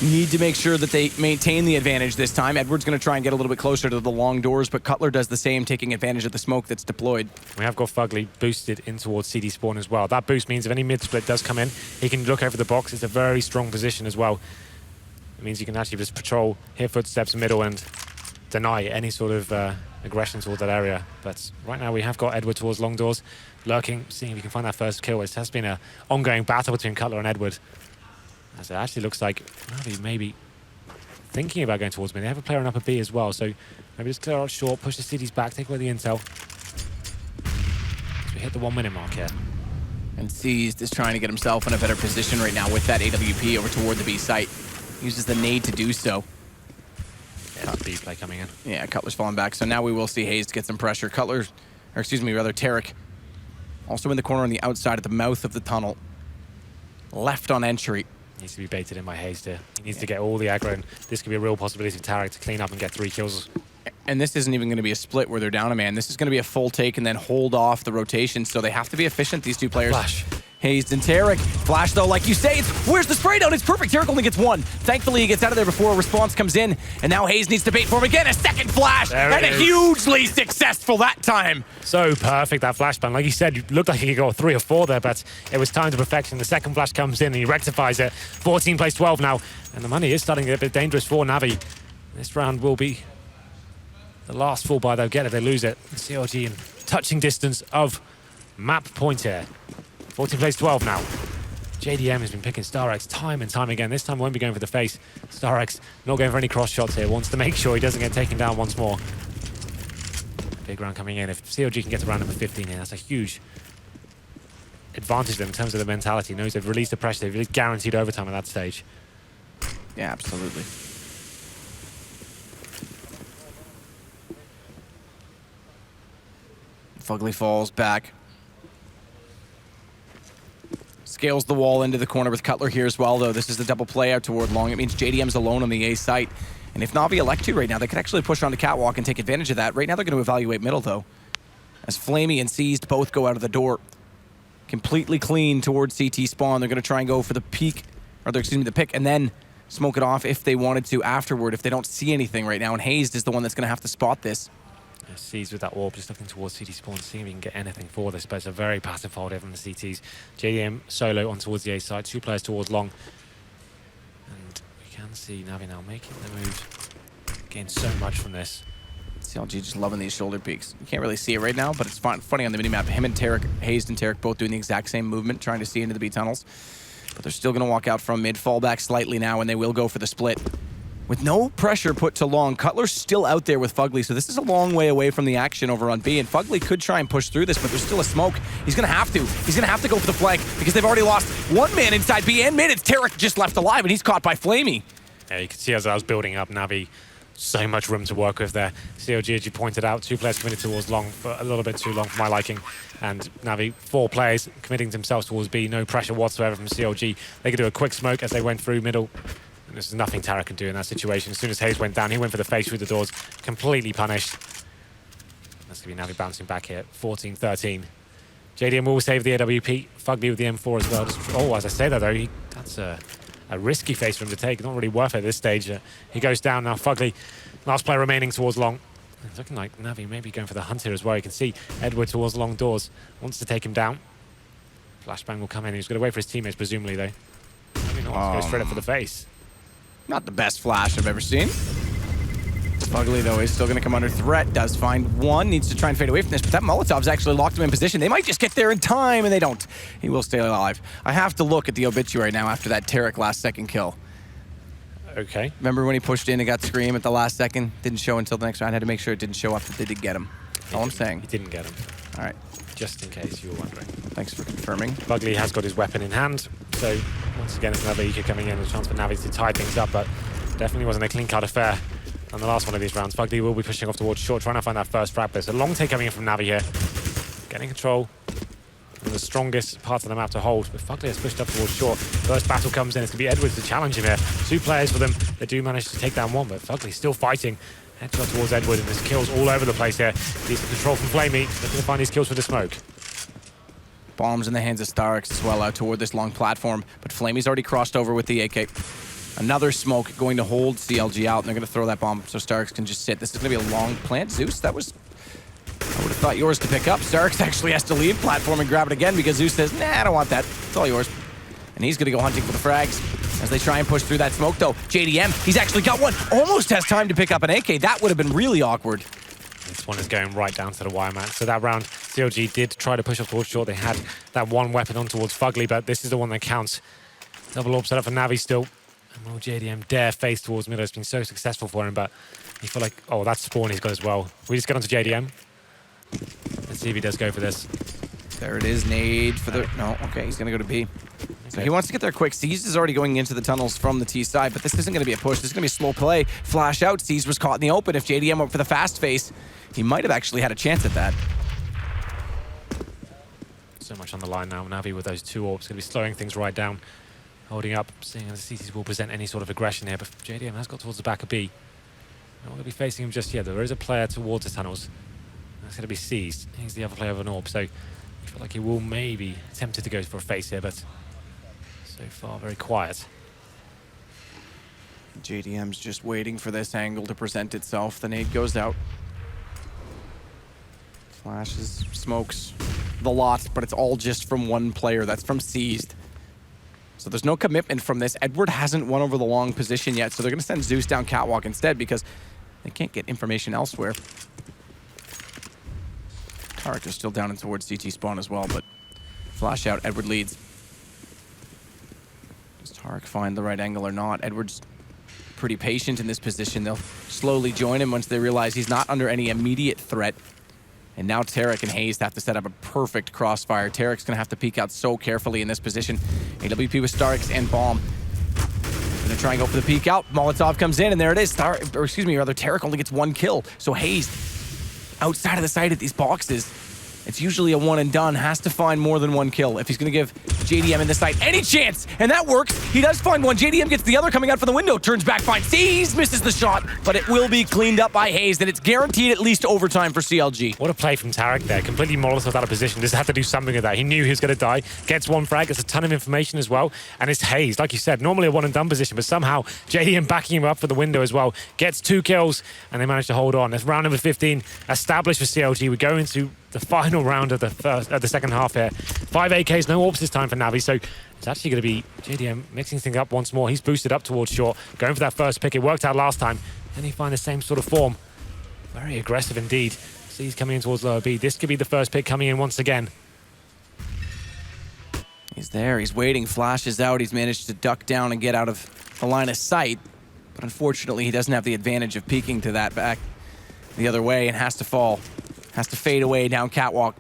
Need to make sure that they maintain the advantage this time. Edward's going to try and get a little bit closer to the long doors, but Cutler does the same, taking advantage of the smoke that's deployed. We have got Fugly boosted in towards CD spawn as well. That boost means if any mid-split does come in, he can look over the box. It's a very strong position as well. It means you can actually just patrol, hear footsteps middle, and deny any sort of aggression towards that area. But right now we have got Edward towards long doors, lurking, seeing if he can find that first kill. It has been an ongoing battle between Cutler and Edward. As it actually looks like NaVi maybe thinking about going towards me. They have a player on upper B as well, so maybe just clear out short, push the CDs back, take away the intel. As we hit the 1 minute mark here. And Seized is trying to get himself in a better position right now with that AWP over toward the B site. Uses the nade to do so. Yeah, that B play coming in. Yeah, Cutler's falling back, so now we will see Hayes get some pressure. Cutler, or excuse me, rather Tarek, also in the corner on the outside at the mouth of the tunnel. Left on entry. Needs to be baited in by Hayes here. He needs to get all the aggro, and this could be a real possibility for Tarek to clean up and get 3 kills. And this isn't even going to be a split where they're down a man. This is going to be a full take and then hold off the rotation, so they have to be efficient, these two players. Flash. Hayes and Tarek. Flash, though, like you say, where's the spray down? It's perfect. Tarek only gets 1. Thankfully, he gets out of there before a response comes in, and now Hayes needs to bait for him again. A second flash, and a hugely successful that time. So perfect, that flashbang. Like you said, it looked like he could go 3 or 4 there, but it was time to perfection. The second flash comes in, and he rectifies it. 14 plays 12 now, and the money is starting to get a bit dangerous for NaVi. This round will be the last full buy they'll get if they lose it. CLG in touching distance of Map1 here. 14 plays 12 now. JDM has been picking Starix time and time again. This time won't be going for the face. Starix not going for any cross shots here. Wants to make sure he doesn't get taken down once more. Big round coming in. If CLG can get to round number 15 here, that's a huge advantage in terms of the mentality. He knows they've released the pressure. They've guaranteed overtime at that stage. Yeah, absolutely. Fugly falls back. Scales the wall into the corner with Cutler here as well, though. This is the double play out toward long. It means JDM's alone on the A site. And if NaVi elect to right now, they could actually push onto Catwalk and take advantage of that. Right now, they're going to evaluate middle, though. As Flamey and Seized both go out of the door. Completely clean towards CT spawn. They're going to try and go for the peak, or the pick, and then smoke it off if they wanted to afterward, if they don't see anything right now. And Hazed is the one that's going to have to spot this. Seized with that orb, just looking towards CT spawn, seeing if he can get anything for this, but it's a very passive hold here from the CTs. JDM solo on towards the A side, 2 players towards long. And we can see NaVi now making the move. Gain so much from this. CLG just loving these shoulder peaks. You can't really see it right now, but it's funny on the minimap. Him and Tarek, Hazed and Tarek both doing the exact same movement, trying to see into the B tunnels. But they're still going to walk out from mid, fall back slightly now, and they will go for the split. With no pressure put to long, Cutler's still out there with Fugly, so this is a long way away from the action over on B, and Fugly could try and push through this, but there's still a smoke. He's going to have to. He's going to have to go for the flank, because they've already lost 1 man inside B and mid. It's Tarek just left alive, and he's caught by Flamey. Yeah, you can see as I was building up, NaVi, so much room to work with there. CLG, as you pointed out, 2 players committed towards long, for a little bit too long for my liking. And NaVi, 4 players committing themselves towards B, no pressure whatsoever from CLG. They could do a quick smoke as they went through middle. There's nothing Tarek can do in that situation. As soon as Hayes went down, he went for the face through the doors, completely punished. That's going to be NaVi bouncing back here, 14-13. JDM will save the AWP, Fugly with the M4 as well. Oh, as I say that though, that's a risky face for him to take. Not really worth it at this stage. He goes down now, Fugly, last player remaining towards long. It's looking like NaVi maybe going for the hunt here as well. You can see Edward towards long doors, wants to take him down. Flashbang will come in, he's going to wait for his teammates presumably though. Go straight up for the face. Not the best flash I've ever seen. Fugly, though, is still going to come under threat. Does find one. Needs to try and fade away from this, but that Molotov's actually locked him in position. They might just get there in time, and they don't. He will stay alive. I have to look at the obituary now after that TeReK last-second kill. Okay. Remember when he pushed in and got Scream at the last second? Didn't show until the next round. Had to make sure it didn't show up that they did get him. That's all I'm saying. He didn't get him. All right. Just in case you were wondering. Thanks for confirming. Fugly has got his weapon in hand, so once again, it's another eco coming in. A chance for NaVi to tie things up, but definitely wasn't a clean-cut affair on the last one of these rounds. Fugly will be pushing off towards short, trying to find that first frag. There's a long take coming in from NaVi here. Getting control. One of the strongest parts of the map to hold, but Fugly has pushed up towards short. First battle comes in. It's going to be Edwards to challenge him here. 2 players for them. They do manage to take down one, but Fugly's still fighting. Headshot towards Edward, and there's kills all over the place here. Needs the control from Flamey. Looking to find these kills with the smoke. Bombs in the hands of Starks as well out toward this long platform, but Flamey's already crossed over with the AK. Another smoke going to hold CLG out, and they're going to throw that bomb so Starks can just sit. This is going to be a long plant. Zeus, that was... I would have thought yours to pick up. Starks actually has to leave platform and grab it again because Zeus says, nah, I don't want that. It's all yours. And he's going to go hunting for the frags as they try and push through that smoke, though. JDM, he's actually got one. Almost has time to pick up an AK. That would have been really awkward. This one is going right down to the wire, man. So that round, CLG did try to push up towards short. They had that one weapon on towards Fugly, but this is the one that counts. Double orb set up for NaVi still. And will JDM dare face towards middle? It's been so successful for him, but you feel like, oh, that's spawn he's got as well. We just get onto JDM. Let's see if he does go for this. There it is, nade for the... No, okay, he's going to go to B. So he wants to get there quick. Seized is already going into the tunnels from the T side, but this isn't going to be a push. This is going to be a slow play. Flash out. Seized was caught in the open. If JDM went for the fast face, he might have actually had a chance at that. So much on the line now. NaVi with those 2 orbs going to be slowing things right down. Holding up, seeing as the CTs will present any sort of aggression here, but JDM has got towards the back of B. Not going to be facing him just yet. There is a player towards the tunnels. That's going to be Seized. He's the other player of an orb, so I feel like he will maybe tempted to go for a face here, but so far very quiet. JDM's just waiting for this angle to present itself. The nade goes out. Flashes, smokes, the lot, but it's all just from one player. That's from Seized. So there's no commitment from this. Edward hasn't won over the long position yet, so they're going to send Zeus down catwalk instead because they can't get information elsewhere. Tarek is still down and towards CT spawn as well, but flash out, Edward leads. Does Tarek find the right angle or not? Edward's pretty patient in this position. They'll slowly join him once they realize he's not under any immediate threat. And now TeReK and Hayes have to set up a perfect crossfire. TeReK's going to have to peek out so carefully in this position. AWP with Starks and Bomb. Gonna try and go for the peek out. Molotov comes in, and there it is. TeReK only gets 1 kill. So Hayes, outside of the site at these boxes, it's usually a one and done. Has to find more than 1 kill if he's gonna give JDM in the site any chance. And that works. He does find one. JDM gets the other coming out from the window. Turns back, finds Seized, misses the shot, but it will be cleaned up by Hayes, and it's guaranteed at least overtime for CLG. What a play from TeReK there. Completely Molotov out of position. Just had to do something with that. He knew he was going to die. Gets 1 frag. Gets a ton of information as well. And it's Hayes. Like you said, normally a one and done position, but somehow JDM backing him up for the window as well. Gets 2 kills, and they manage to hold on. That's round number 15 established for CLG. We go into the final round of the second half here. 5 AKs, no orbs this time for NaVi. So it's actually going to be JDM mixing things up once more. He's boosted up towards short, going for that first pick. It worked out last time. Then he find the same sort of form. Very aggressive indeed. See, he's coming in towards lower B. This could be the first pick coming in once again. He's there. He's waiting. Flashes out. He's managed to duck down and get out of the line of sight. But unfortunately, he doesn't have the advantage of peeking to that back the other way and has to fall. Has to fade away down catwalk.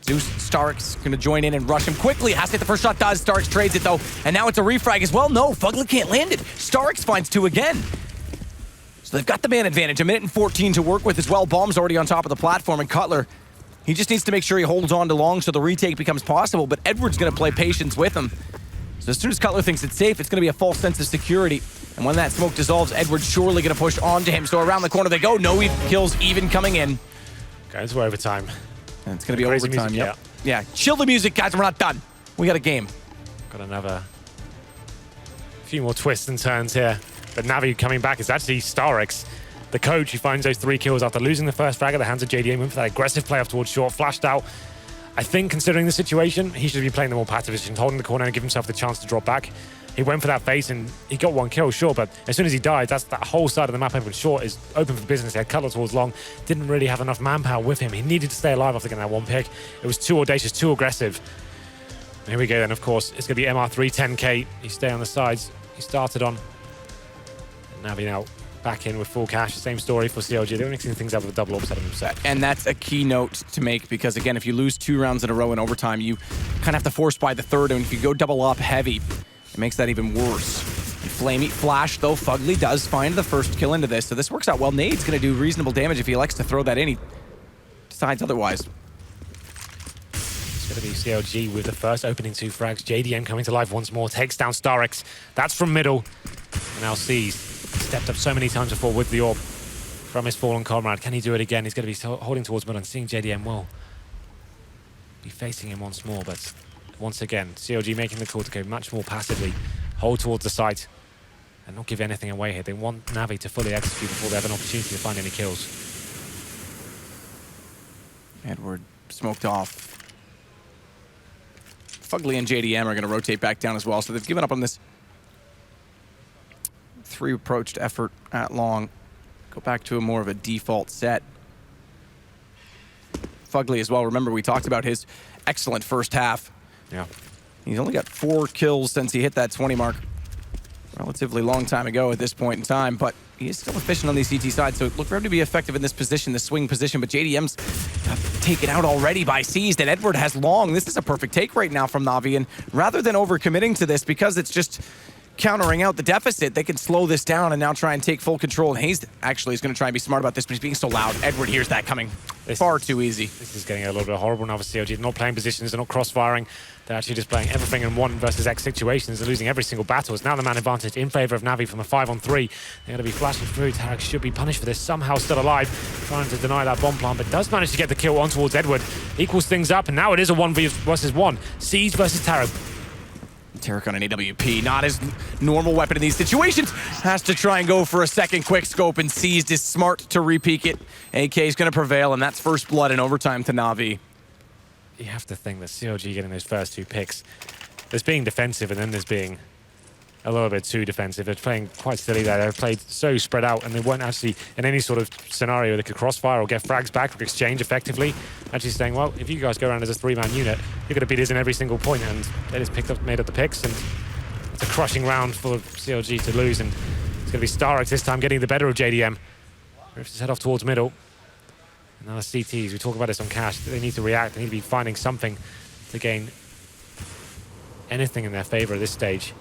Zeus Starks gonna join in and rush him quickly. Has to hit the first shot, does. Starks trades it though. And now it's a refrag as well. No, Fugly can't land it. Starks finds 2 again. So they've got the man advantage. 1 minute and 14 to work with as well. Bomb's already on top of the platform, and Cutler, he just needs to make sure he holds on to long so the retake becomes possible, but Edward's gonna play patience with him. So as soon as Cutler thinks it's safe, it's gonna be a false sense of security. And when that smoke dissolves, Edward's surely gonna push onto him. So around the corner they go. No kills even coming in. Going to overtime. And it's gonna be overtime, music, Yeah, chill the music, guys, we're not done. We got a game. Got another few more twists and turns here. But NaVi coming back is actually Starix, the coach, who finds those 3 kills after losing the first frag at the hands of JDM. Went for that aggressive play off towards short, flashed out. I think considering the situation, he should be playing the more passive position, holding the corner and give himself the chance to drop back. He went for that face and he got one kill, sure, but as soon as he died, that whole side of the map open short is open for business. He had Cutler towards long, didn't really have enough manpower with him. He needed to stay alive after getting that one pick. It was too audacious, too aggressive. Here we go then, of course. It's going to be MR3, 10k. He stay on the sides. He started on. NaVi now back in with full cash. Same story for CLG. They're mixing things up with a double upset of himself. And that's a key note to make because, again, if you lose 2 rounds in a row in overtime, you kind of have to force by the third. And if you go double up heavy, it makes that even worse. And Flamey Flash, though, Fugly does find the first kill into this. So this works out well. Nade's going to do reasonable damage if he likes to throw that in. He decides otherwise. It's going to be CLG with the first opening 2 frags. JDM coming to life once more. Takes down Starix. That's from middle. And now sees. Stepped up so many times before with the orb from his fallen comrade. Can he do it again? He's going to be holding towards middle and seeing JDM will be facing him once more, but once again, CLG making the call to go much more passively, hold towards the site, and not give anything away here. They want NaVi to fully execute before they have an opportunity to find any kills. Edward smoked off. Fugly and JDM are going to rotate back down as well, so they've given up on this 3-approached effort at long. Go back to a more of a default set. Fugly as well, remember we talked about his excellent first half. Yeah. He's only got 4 kills since he hit that 20 mark. Relatively long time ago at this point in time, but he is still efficient on the CT side, so look for him to be effective in this position, the swing position, but JDM's taken out already by Seized, and Edward has long. This is a perfect take right now from NaVi, and rather than overcommitting to this, because it's just countering out the deficit, they can slow this down and now try and take full control, and Hayes actually is going to try and be smart about this, but he's being so loud. Edward hears that coming far too easy. This is getting a little bit horrible now for CLG. They're not playing positions, they're not cross-firing. They're actually just playing everything in 1 versus X situations. They're losing every single battle. It's now the man advantage in favor of NaVi from a 5-on-3. They're going to be flashing through. Tarek should be punished for this. Somehow still alive, trying to deny that bomb plant, but does manage to get the kill on towards Edward. Equals things up, and now it is a 1v versus 1. Siege versus Tarek. Tarek on an AWP, not his normal weapon in these situations. Has to try and go for a second quick scope, and Seized is smart to re-peek it. AK is going to prevail, and that's first blood in overtime to NaVi. You have to think that CLG getting those first 2 picks, there's being defensive and then there's being a little bit too defensive. They're playing quite silly there. They've played so spread out and they weren't actually in any sort of scenario they could crossfire or get frags back or exchange effectively. Actually saying, well, if you guys go around as a 3-man unit, you're going to beat us in every single point, and they just made up the picks, and it's a crushing round for CLG to lose, and it's going to be Starix this time getting the better of JDM. Rifts his head off towards middle. And now the CTs, we talk about this on Cash, they need to react, they need to be finding something to gain anything in their favor at this stage.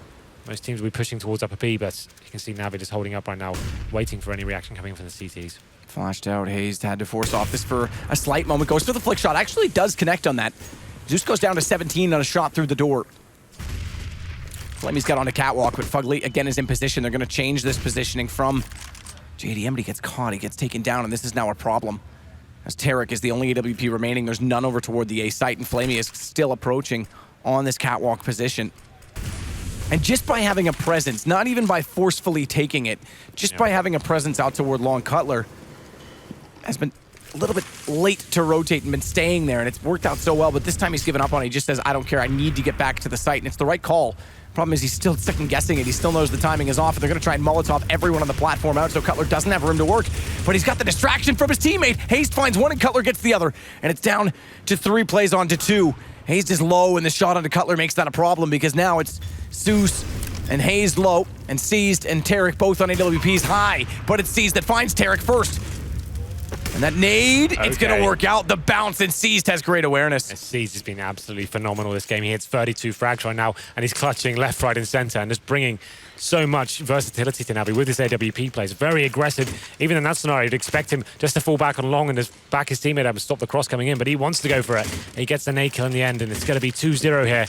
Most teams will be pushing towards upper B, but you can see NaVi just holding up right now, waiting for any reaction coming from the CTs. Flashed out, Hayes had to force off this for a slight moment, goes for the flick shot, actually does connect on that. Zeus goes down to 17 on a shot through the door. Flemy's got on a catwalk, but Fugly again is in position. They're going to change this positioning from JDM, but he gets caught, he gets taken down, and this is now a problem. As Tarek is the only AWP remaining, there's none over toward the A site, and Flamey is still approaching on this catwalk position. And just by having a presence, not even by forcefully taking it, just by having a presence out toward Long Cutler, has been a little bit late to rotate and been staying there, and it's worked out so well, but this time he's given up on it. He just says, I don't care, I need to get back to the site, and it's the right call. Problem is he's still second-guessing it. He still knows the timing is off, and they're going to try and Molotov everyone on the platform out, so Cutler doesn't have room to work. But he's got the distraction from his teammate. Hayes finds one, and Cutler gets the other. And it's down to 3 plays on to 2. Hayes is low, and the shot onto Cutler makes that a problem, because now it's Zeus and Hayes low, and Seized and Tarek both on AWPs high. But it's Seized that finds Tarek first. And that nade, it's going to work out. The bounce, and Seized has great awareness. Seized has been absolutely phenomenal this game. He hits 32 frags right now, and he's clutching left, right, and center, and just bringing so much versatility to NaVi with his AWP plays. Very aggressive. Even in that scenario, you'd expect him just to fall back on long and just back his teammate up and stop the cross coming in, but he wants to go for it. He gets the nade kill in the end, and it's going to be 2-0 here.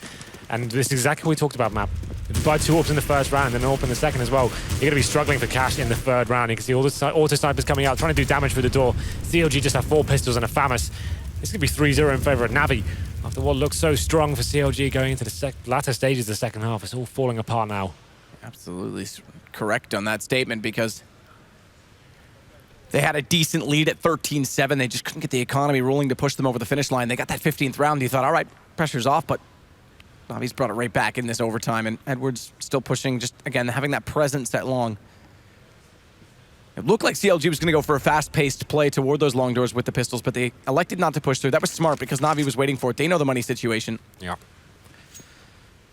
And this is exactly what we talked about, Map. If you buy 2 AWPs in the first round and an AWP in the second as well, you're going to be struggling for cash in the third round. You can see all the auto snipers coming out, trying to do damage through the door. CLG just have 4 pistols and a FAMAS. It's going to be 3-0 in favor of NaVi. After what looks so strong for CLG going into the latter stages of the second half, it's all falling apart now. Absolutely correct on that statement, because They had a decent lead at 13-7. They just couldn't get the economy rolling to push them over the finish line. They got that 15th round. You thought, all right, pressure's off, but NaVi's brought it right back in this overtime, and Edwards still pushing, just, again, having that presence that long. It looked like CLG was going to go for a fast-paced play toward those long doors with the pistols, but they elected not to push through. That was smart because NaVi was waiting for it. They know the money situation. Yeah.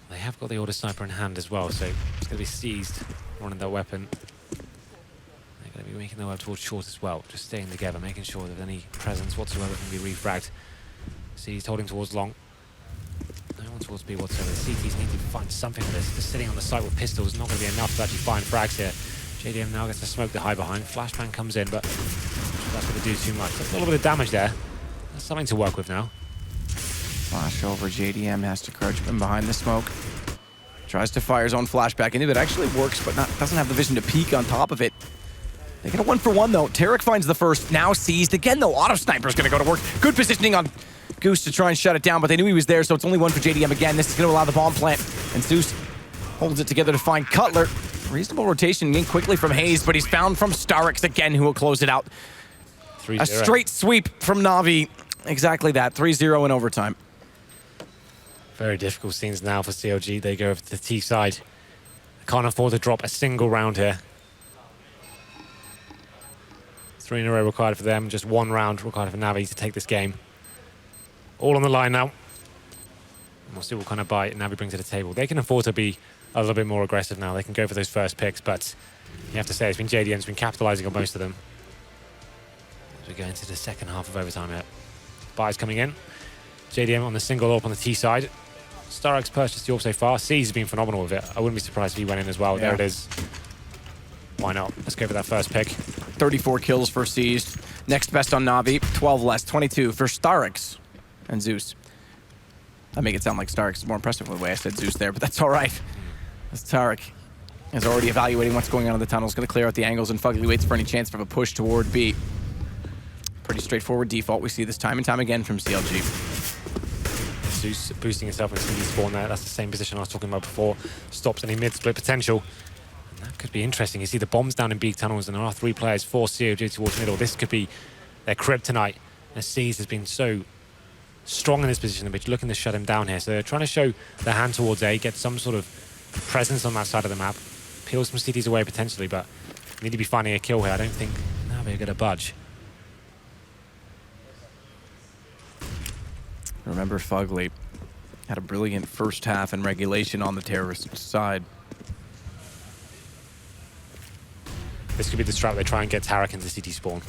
They have got the auto sniper in hand as well, so it's going to be seized, running their weapon. They're going to be making their way towards short as well, just staying together, making sure that any presence whatsoever can be refragged. Seized holding towards long. No one towards B whatsoever. The CTs need to find something with this. Just sitting on the site with pistols is not going to be enough to actually find frags here. JDM now gets to smoke the high behind. Flashbang comes in, but that's going to do too much. That's a little bit of damage there. That's something to work with now. Flash over, JDM has to crouch in behind the smoke. Tries to fire his own flashback into it. Actually works, but doesn't have the vision to peek on top of it. They get a 1-for-1 though. Tarek finds the first, now seized again though. Auto Sniper's going to go to work. Good positioning on Goose to try and shut it down, but they knew he was there, so it's only one for JDM again. This is going to allow the bomb plant, and Zeus holds it together to find Cutler. Reasonable rotation in quickly from Hayes, but he's found from Starrix again, who will close it out. 3-0. A straight sweep from NaVi. Exactly that, 3-0 in overtime. Very difficult scenes now for CLG. They go over to the T side. They can't afford to drop a single round here. 3 in a row required for them, just 1 round required for NaVi to take this game. All on the line now. And we'll see what kind of bite NaVi brings to the table. They can afford to be a little bit more aggressive now. They can go for those first picks, but you have to say it's been JDM's been capitalizing on most of them. As we go into the second half of overtime here. Buys coming in. JDM on the single up on the T side. Starrix purchased the AWP so far. C's has been phenomenal with it. I wouldn't be surprised if he went in as well. Yeah. There it is. Why not? Let's go for that first pick. 34 kills for C's. Next best on NaVi. 12 less. 22 for Starrix and Zeus. I make it sound like Starrix is more impressive with the way I said Zeus there, but that's all right. As Tarek is already evaluating what's going on in the tunnel. He's going to clear out the angles, and Fugly waits for any chance of a push toward B. Pretty straightforward default. We see this time and time again from CLG. Zeus boosting himself in CD spawn there. That's the same position I was talking about before. Stops any mid-split potential. And that could be interesting. You see the bombs down in B tunnels, and there are 3 players for CLG towards middle. This could be their kryptonite. And C's has been so strong in this position, but looking to shut him down here. So they're trying to show their hand towards A, get some sort of presence on that side of the map. Peel some CTs away potentially, but need to be finding a kill here. I don't think NaVi are going to budge. Remember, Fugly had a brilliant first half in regulation on the terrorist side. This could be the strat they try and get Tarek into CT spawn.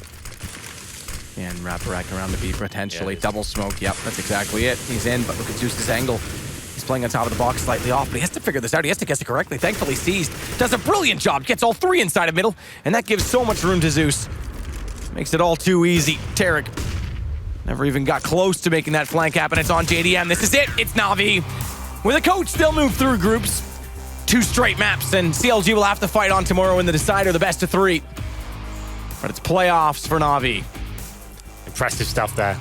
And wrap rack around the B potentially. Yeah, double smoke. Yep, that's exactly it. He's in, but look at Zeus's angle. He's playing on top of the box slightly off, but he has to figure this out. He has to guess it correctly. Thankfully, Seized does a brilliant job. Gets all 3 inside of middle, and that gives so much room to Zeus. Makes it all too easy. Tarek never even got close to making that flank happen. It's on JDM. This is it. It's NaVi. With a coach still move through groups. 2 straight maps, and CLG will have to fight on tomorrow in the decider, the best of 3. But it's playoffs for NaVi. Impressive stuff there.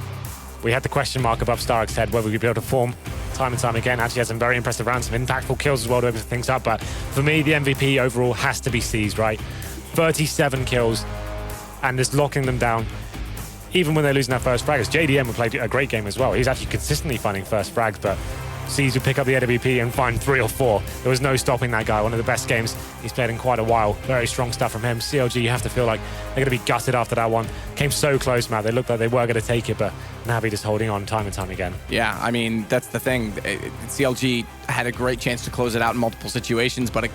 We had the question mark above Starrix's head whether we'd be able to form time and time again. Actually had some very impressive rounds, some impactful kills as well to open things up. But for me, the MVP overall has to be Seized, right? 37 kills and just locking them down. Even when they're losing that first frag, as JDM would play a great game as well. He's actually consistently finding first frags, but Seized would pick up the AWP and find 3 or 4. There was no stopping that guy. One of the best games he's played in quite a while. Very strong stuff from him. CLG, you have to feel like they're going to be gutted after that one. Came so close, Matt. They looked like they were going to take it, but NaVi just holding on time and time again. Yeah, I mean, that's the thing. CLG had a great chance to close it out in multiple situations, but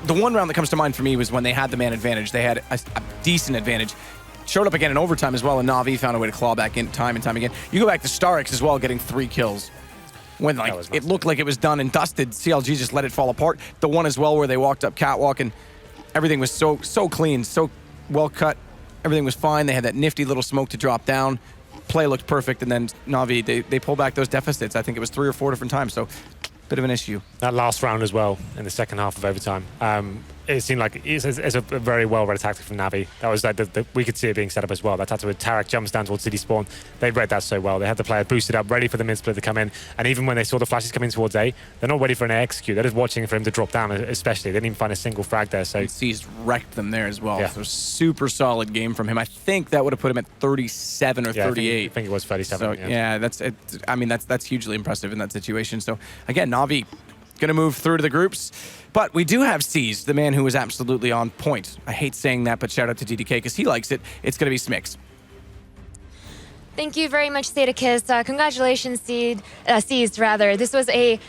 the one round that comes to mind for me was when they had the man advantage. They had a decent advantage. Showed up again in overtime as well, and NaVi found a way to claw back in time and time again. You go back to Starrix as well, getting 3 kills. When it looked like it was done and dusted, CLG just let it fall apart. The one as well where they walked up catwalk and everything was so clean, so well cut. Everything was fine. They had that nifty little smoke to drop down. Play looked perfect, and then NaVi, they pull back those deficits. I think it was 3 or 4 different times, so bit of an issue. That last round as well in the second half of overtime. it seemed like it's a very well-read tactic from NaVi. That was like we could see it being set up as well. That Tattoo with Tarak jumps down towards city spawn. They read that so well. They had the player boosted up, ready for the mid-split to come in. And even when they saw the flashes coming towards A, they're not ready for an A execute. They're just watching for him to drop down, especially. They didn't even find a single frag there. So C's wrecked them there as well. Yeah. So super solid game from him. I think that would have put him at 37 or 38. I think it was 37. So yeah, that's hugely impressive in that situation. So again, NaVi gonna move through to the groups. But we do have C's, the man who is absolutely on point. I hate saying that, but shout out to DDK because he likes it. It's gonna be Smix. Thank you very much, Sadokist. Congratulations, Seized, rather. This was a